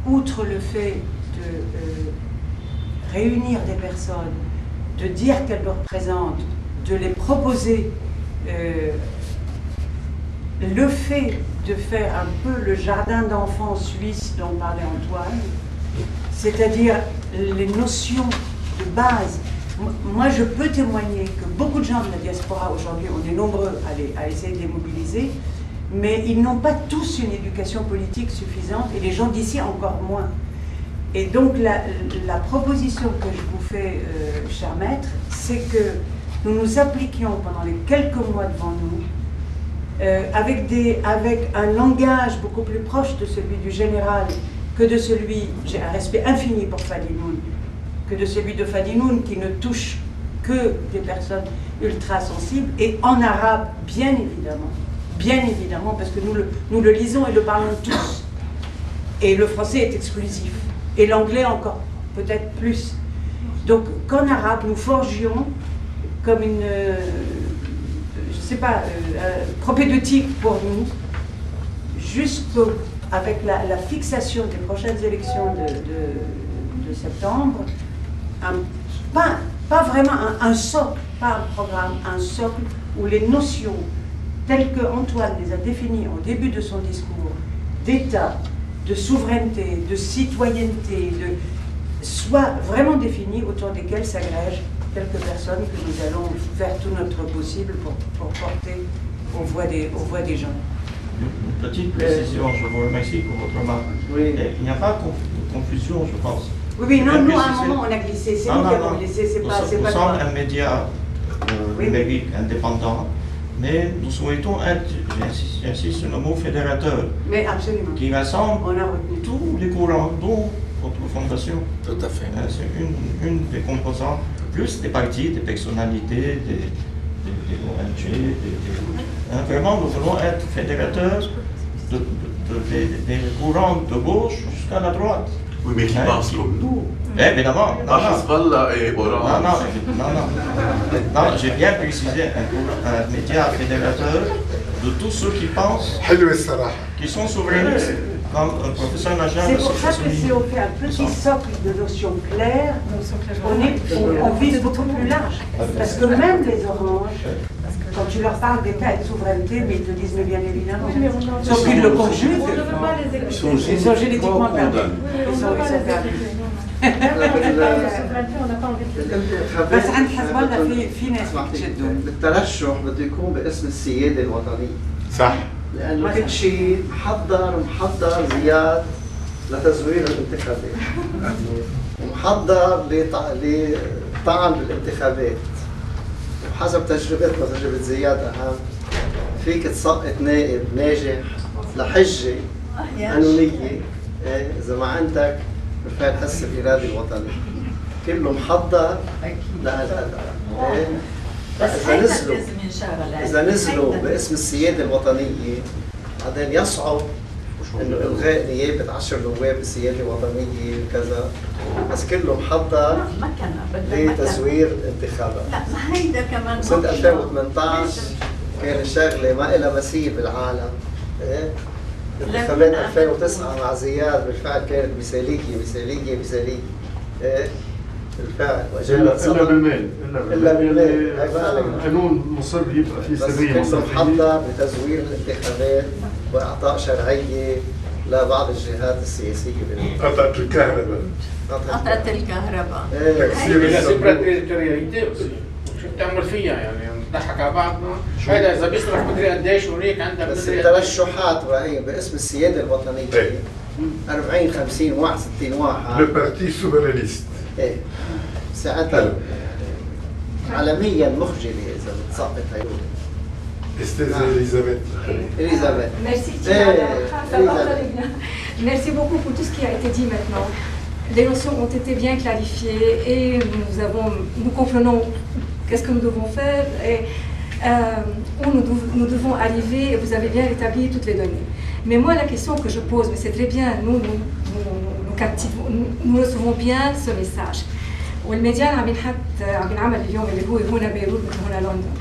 outre le fait de réunir des personnes, de dire qu'elles le représentent, de les proposer, le fait de faire un peu le jardin d'enfants suisse dont parlait Antoine, c'est-à-dire les notions de base. Moi, je peux témoigner que beaucoup de gens de la diaspora aujourd'hui, on est nombreux à essayer de les mobiliser, mais ils n'ont pas tous une éducation politique suffisante, et les gens d'ici encore moins. Et donc la proposition que je vous fais, cher maître, c'est que nous nous appliquions pendant les quelques mois devant nous, avec un langage beaucoup plus proche de celui du général que de celui, j'ai un respect infini pour Fadinoun, que de celui de Fadinoun qui ne touche que des personnes ultra sensibles, et en arabe, bien évidemment, parce que nous le lisons et le parlons tous. Et le français est exclusif, et l'anglais encore, peut-être plus. Donc qu'en arabe, nous forgions comme une, propédeutique pour nous, avec la fixation des prochaines élections de septembre, pas vraiment un socle, pas un programme, un socle où les notions telles que Antoine les a définies au début de son discours, d'État, de souveraineté, de citoyenneté, soient vraiment définies, autour desquelles s'agrègent quelques personnes que nous allons faire tout notre possible pour porter aux voix des gens. Une petite précision, je vous remercie pour votre remarque. Oui. Il n'y a pas de confusion, je pense. Oui, nous, à un moment, on a glissé. C'est nous qui avons glissé, c'est pas Nous sommes un média numérique indépendant, mais nous souhaitons être, j'insiste sur le mot fédérateur, mais absolument, qui rassemble tous les courants, dont votre fondation. Tout à fait. C'est une des composantes, plus des partis, des personnalités, des ONG, vraiment, nous voulons être fédérateurs des courants de gauche jusqu'à la droite. Oui, mais qui pensent comme nous. Évidemment. Non, j'ai bien précisé un média fédérateur de tous ceux qui pensent, qui sont souverainistes. comme le professeur Najar. C'est pour ça que si on fait un petit socle de notions claires, on vise beaucoup plus large. Parce que même les oranges, quand tu leur parles des cas de souveraineté, mais ils te disent mais bien évidemment. Sauf qu'ils le conjuguent. Ils sont génétiquement perdus. Ils sont perdus. بس عند حزب في ناس بتشدوا الترشح بده يكون باسم السيادة الوطنية. صح. لأنه كل شيء محضر زياد لتزوير الانتخابات. ومحضر لطعن بالانتخابات. وحسب تجربتنا تجربة زياد أهم فيك تسقط نائب ناجح لحجة قانونية إذا ما عندك بالفعل حس الإرادة الوطنية. كله محضر لهالهدف. إذا نزلوا باسم السيادة الوطنية بعدين يصعب إنه إلغاء نيابة 10 نواب بالسيادة الوطنية وكذا، بس كله محضر لتزوير انتخابات. لا ما هيدا كمان سنة 2018 كان الشغلة ما إلها مثيل بالعالم. انتخابات 2009 مع زياد بالفعل كانت مثالية. بالفعل الا بالمال القانون مصر يبقى فيه سريه بس كله محضر بتزوير الانتخابات واعطاء شرعيه لبعض الجهات السياسيه قطعت الكهرباء. تكسير الترياليتي شو بتعمل فيها يعني نضحك على بعضنا. هذا اذا بيصرف مدري قديش ونيك عندك بس الترشحات ابراهيم باسم السياده الوطنيه 40 50 61 واحد لو بارتي سوفرانيست. ايه ساعتها عالميا مخجله اذا بتسقط هيول. استاذه اليزابيث. Merci beaucoup pour tout ce qui a été dit maintenant. Les notions ont été bien clarifiées et nous comprenons qu'est-ce que nous devons faire et où nous devons arriver, et vous avez bien rétabli toutes les données. Mais moi, la question que je pose, mais c'est très bien, nous recevons bien ce message. والميديا عم ينعمل اليوم اللي هو هنا بيروت مثل هنا لندن.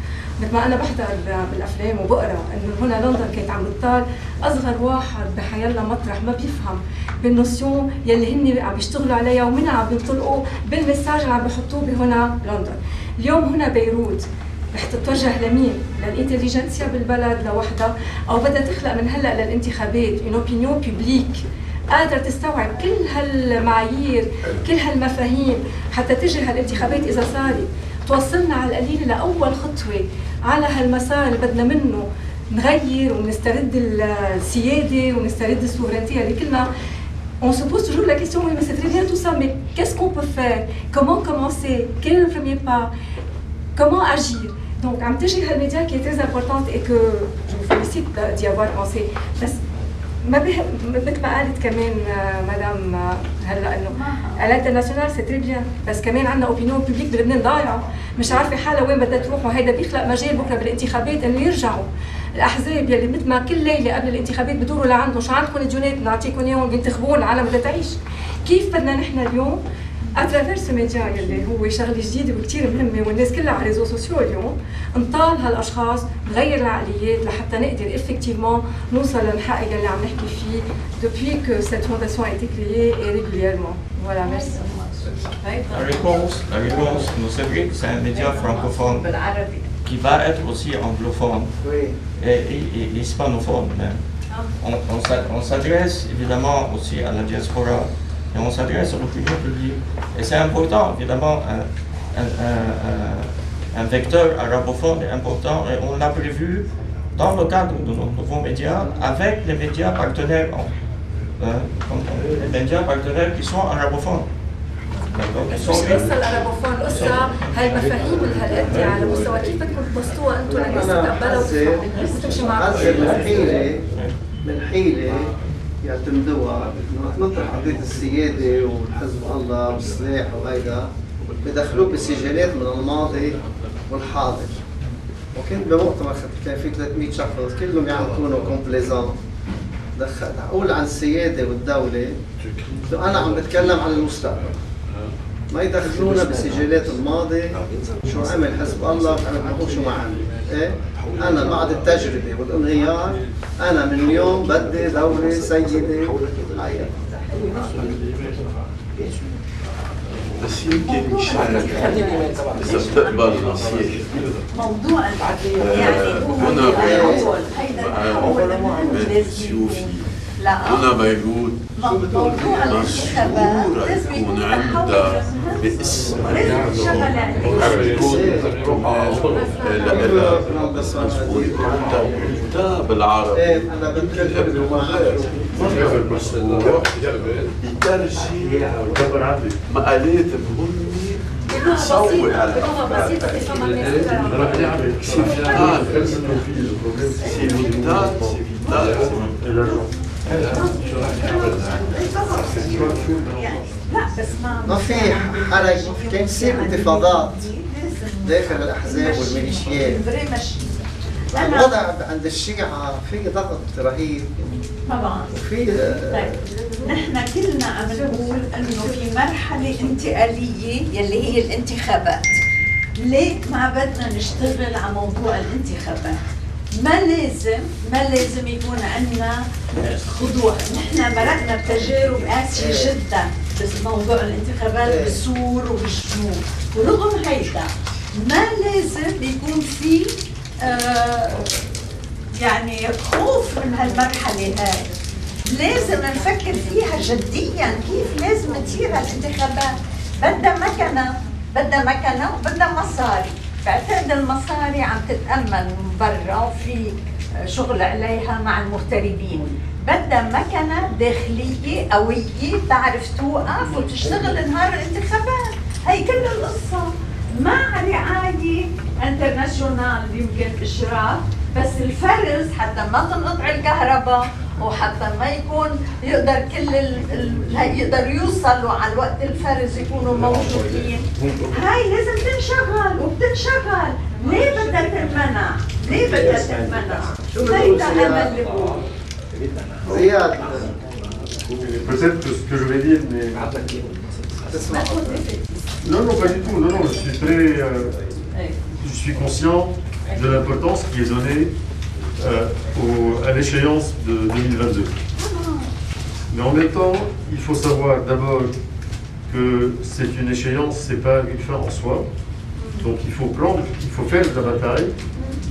مثل ما انا بحضر بالافلام وبقرا انه هنا لندن كانت عم بتطال اصغر واحد بحيالله مطرح ما بيفهم بالنوسيون يلي هن عم يشتغلوا عليها ومنها عم بينطلقوا بالمساج اللي عم بحطوه بهنا لندن. اليوم هنا بيروت رح تتوجه لمين؟ للانتليجنسيا بالبلد لوحدها او بدها تخلق من هلا للانتخابات une opinion publique قادرة تستوعب كل هالمعايير كل هالمفاهيم حتى تجي هالانتخابات إذا صارت توصلنا على القليل لأول خطوة على هالمسار اللي بدنا منه نغير ونسترد السيادة ونسترد السوفرينتي اللي كلنا on se pose toujours la question oui mais c'est très bien tout ça mais qu'est-ce qu'on peut faire? Comment commencer? Quel est le premier pas? Comment agir? Donc عم تجي هالميديا qui est très importante et que je vous félicite d'y avoir pensé. ما مثل ما قالت كمان مدام هلا انه الانترناسيونال سي تري بيان بس كمان عندنا اوبينيون بوبليك بلبنان ضايعه مش عارفه حالها وين بدها تروح وهيدا بيخلق مجال بكره بالانتخابات انه يرجعوا الاحزاب يلي مثل ما كل ليله قبل الانتخابات بدوروا لعندهم شو عندكم ديونات نعطيكم اياهم بينتخبون العالم بدها تعيش. كيف بدنا نحن اليوم اترافير سو ميديا يلي هو شغله جديده وكثير مهمه والناس كلها على الريزو سوسيو اليوم نطال هالاشخاص نغير العقليات لحتى نقدر افكتيفمون نوصل للحق يلي عم نحكي فيه depuis que cette fondation a été créée et régulièrement. Voilà, merci. La réponse, c'est vrai que c'est un média francophone qui va être aussi anglophone et hispanophone même. On s'adresse évidemment aussi à la diaspora. Et on s'adresse à l'opinion publique. Et c'est important, évidemment, un vecteur arabophone est important et on l'a prévu dans le cadre de nos nouveaux médias avec les médias partenaires, les médias partenaires qui sont arabophones. مش قصة الأرابوفون قصة هالمفاهيم هالقد على مستوى كيف بدكم تبسطوها أنتم للناس تتقبلها وتمشي معها. من حيلة يعتمدوها انه نطرح قضيه السياده والحزب الله والسلاح وهيدا بدخلوه بسجلات من الماضي والحاضر. وكنت بمؤتمر كان في 300 شخص كلهم يكونوا كومبليزون. اقول عن السياده والدوله انا عم بتكلم عن المستقبل. ما يدخلونا بسجلات الماضي شو عمل حزب الله وانا بقول شو ما عمل. ايه انا بعد التجربه والانهيار انا من اليوم بدي دوله سيده حية. بس يمكن إذا بتقبل نصيحة موضوع يعني هنا سيوفي هنا بيروت مشهورة يكون عندها باسم يكون لها مسؤول يكون عندها كتاب العربي ابن وغيره يترجم مقالات مهمة تصور على ما في حرج كان تصير انتفاضات داخل الاحزاب والميليشيات. الوضع عند الشيعة في ضغط رهيب طبعا في نحن كلنا عم نقول انه في مرحله انتقاليه يلي هي الانتخابات. ليه ما بدنا نشتغل على موضوع الانتخابات؟ ما لازم يكون عندنا خضوع. نحن مرقنا بتجارب قاسيه جدا بموضوع الانتخابات بالسور وبالجنوب، ورغم هيدا ما لازم يكون في يعني خوف من هالمرحله هاي. لازم نفكر فيها جديا كيف لازم تصير هالانتخابات. بدها مكنه وبدها مصاري. بعتقد المصاري عم تتأمن من برا وفي شغل عليها مع المغتربين. بدها مكنة داخلية قوية تعرف توقف وتشتغل نهار الانتخابات. هي كل القصة مع رعاية انترناشونال يمكن إشراف، بس الفرز حتى ما تنقطع الكهرباء وحتى ما يكون يقدر يقدر يوصلوا على الوقت الفرز يكونوا موجودين. هاي لازم تنشغل وبتنشغل. ليه بدها تنمنع؟ هيدا أنا اللي بقول. زياد peut-être que ce que je vais dire mais non pas du tout. Non, je suis conscient de l'importance qui est donnée à l'échéance de 2022. Mais en même temps, il faut savoir d'abord que c'est une échéance, c'est pas une fin en soi. Donc il faut faire la bataille,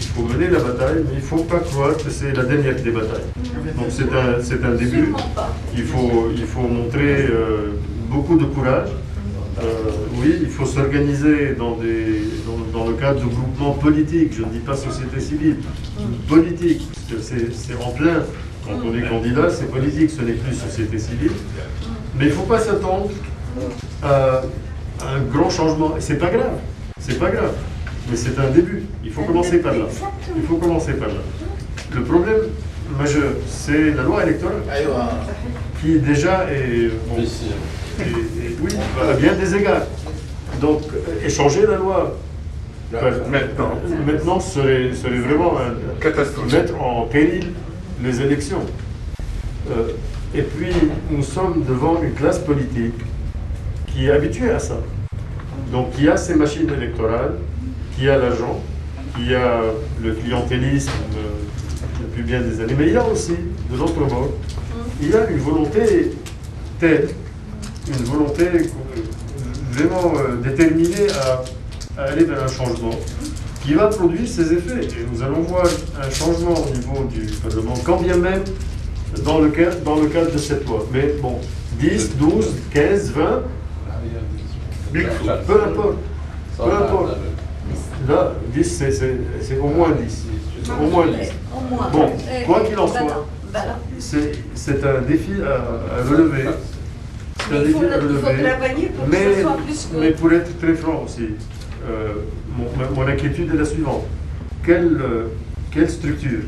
il faut mener la bataille, mais il ne faut pas croire que c'est la dernière des batailles. Donc c'est un début. Il faut montrer beaucoup de courage. Oui, il faut s'organiser dans le cadre de groupements politiques, je ne dis pas société civile, politique, c'est en plein, quand on est candidat, c'est politique, ce n'est plus société civile. Mais il ne faut pas s'attendre à un grand changement, et c'est pas grave, mais c'est un début, il faut commencer par là. Le problème majeur, c'est la loi électorale, qui déjà est... Bon, oui, à bien des égards. Donc, échanger la loi maintenant serait vraiment mettre en péril les élections. Et puis, nous sommes devant une classe politique qui est habituée à ça. Donc, qui a ses machines électorales, qui a l'argent, qui a le clientélisme depuis bien des années. Mais il y a aussi, de l'autre bord, il y a une volonté telle, une volonté vraiment déterminée à aller vers un changement qui va produire ses effets. Et nous allons voir un changement au niveau du Parlement, quand bien même dans le cadre de cette loi. Mais bon, 10, 12, 15, 20, peu importe. Là, 10, c'est au moins 10. Bon, quoi qu'il en soit, c'est un défi à relever. Mais pour être très franc aussi, mon inquiétude est la suivante. Quelle structure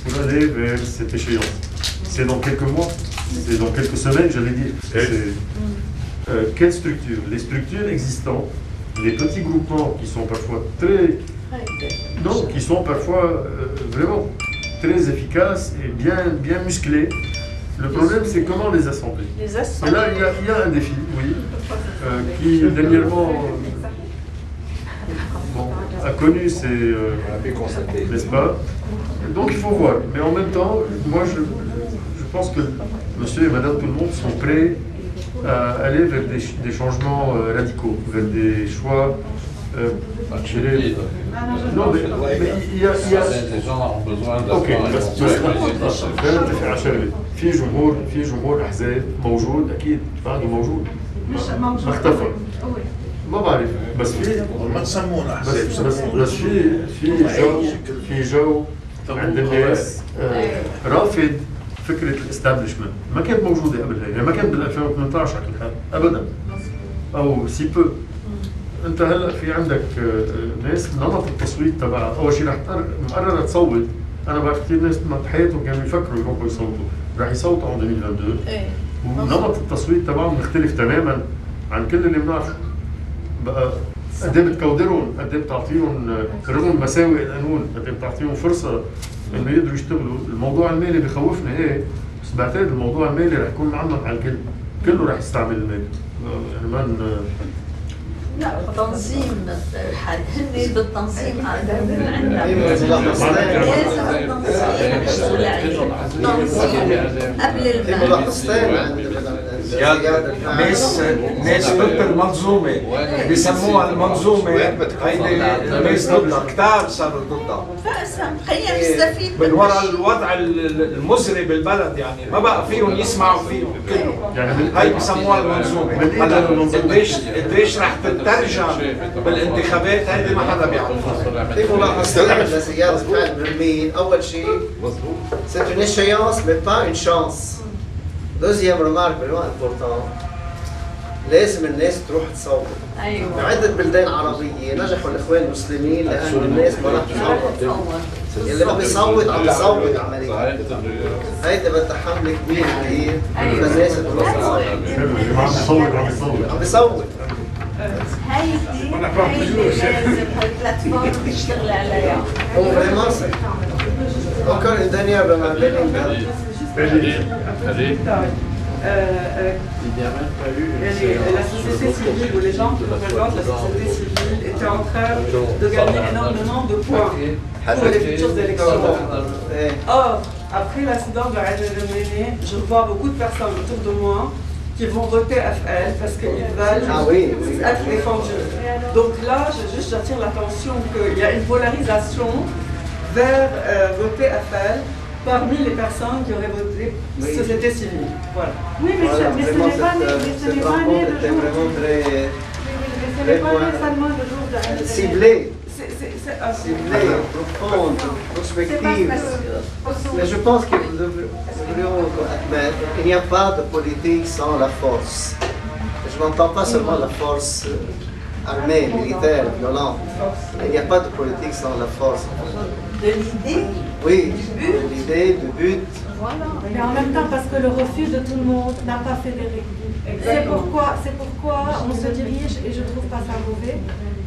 pour aller vers cette échéance? C'est dans quelques mois, c'est dans quelques semaines, j'allais dire. Quelle structure? Les structures existantes, les petits groupements qui sont parfois qui sont parfois vraiment très efficaces et bien musclés, Le problème, c'est comment les assembler. Et là, il y a un défi, oui, qui dernièrement a connu ses... n'est-ce pas? Donc il faut voir. Mais en même temps, moi, je pense que monsieur et madame tout le monde sont prêts à aller vers des changements radicaux, vers des choix... non, mais il y a... Les gens ont besoin في جمهور احزاب موجود اكيد بعده موجود ما اختفى ما بعرف بس في ما تسمونا احزاب بس في جو عند الناس رافض فكره الاستابلشمنت ما كانت موجوده قبل هيك، ما كانت بال 2018 على كل حال ابدا او سي بو. انت هلا في عندك ناس نمط التصويت تبعها اول شيء رح مقرره تصوت. انا بعرف كثير ناس بحياتهم كانوا يفكروا يروحوا يصوتوا، رح يصوتوا عن 2022 ونمط التصويت تبعهم مختلف تماما عن كل اللي بنعرفه. بقى قد ايه بتكودرهم، قد ايه بتعطيهم رغم مساوئ القانون، قد ايه بتعطيهم فرصه انه يقدروا يشتغلوا. الموضوع المالي بخوفنا ايه، بس بعتقد الموضوع المالي رح يكون معمم على الكل، كله رح يستعمل المال. يعني ما لا التنظيم هن بالتنظيم عندنا ناس ضد المنظومة بيسموها المنظومة، هيدي ناس ضدها كتار صاروا ضدها خلينا نستفيد من وراء الوضع المزري بالبلد، يعني ما بقى فيهم يسمعوا فيهم كله، هي بيسموها المنظومة. هلا قديش رح تترجم بالانتخابات هيدي ما حدا بيعرفها. في ملاحظة لزيادة فعل برمين، أول شيء c'est une échéance mais pas une chance. Deuxième remarque vraiment important، لازم الناس تروح تصوت. أيوة. بعدة بلدان عربية نجحوا الإخوان المسلمين لأن الناس ما راح تصوت. اللي ما بيصوت عم بيصوت عمليا. هيدي بدها حملة كبيرة كثير للناس تروح تصوت. عم بيصوت. هيدي لازم البلاتفورم تشتغل عليها. هو vraiment c'est. Encore une dernière remarque. La société civile ou les gens qui représentent la société civile étaient en train de gagner énormément de points pour les futures élections. Or, après l'accident de Al-Méné, je vois beaucoup de personnes autour de moi qui vont voter FL parce qu'ils veulent être défendus. Donc là, j'attire l'attention qu'il y a une polarisation vers voter FL parmi les personnes qui auraient voté société civile. Voilà. Oui, mais ce n'est pas né de jour. Ciblé. Ciblé, profonde, prospective. Mais je pense que nous devrions admettre qu'il n'y a pas de politique sans la force. Je n'entends pas seulement la force armée, militaire, violente. Il n'y a pas de politique sans la force. De l'idée? Oui, de l'idée, du but. Voilà. Mais en même temps, parce que le refus de tout le monde n'a pas fédéré. C'est pourquoi on se dirige, et je ne trouve pas ça mauvais,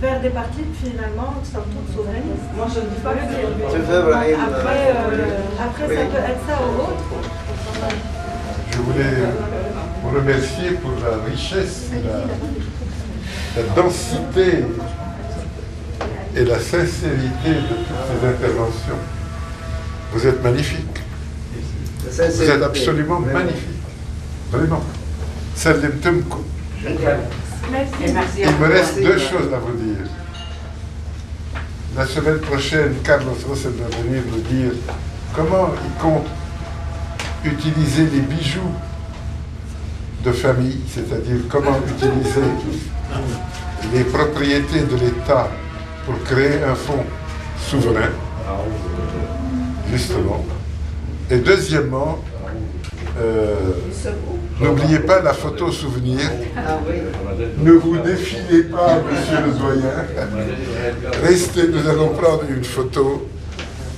vers des partis finalement qui sont toutes souverainistes. Moi je ne dis pas que Tu veux, Brahim, après ça peut être ça ou autre. Je voulais vous remercier pour la richesse, la densité et la sincérité de toutes ces interventions. Vous êtes magnifique. Vous êtes absolument magnifique. Vraiment. Il me reste deux choses à vous dire. La semaine prochaine, Carlos Rossel va venir nous dire comment il compte utiliser les bijoux de famille, c'est-à-dire comment utiliser les propriétés de l'État pour créer un fonds souverain, justement. Et deuxièmement, n'oubliez pas la photo souvenir. Ne vous défilez pas, monsieur le doyen. Restez, nous allons prendre une photo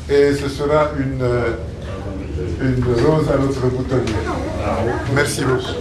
et ce sera une rose à notre boutonnière. Merci beaucoup.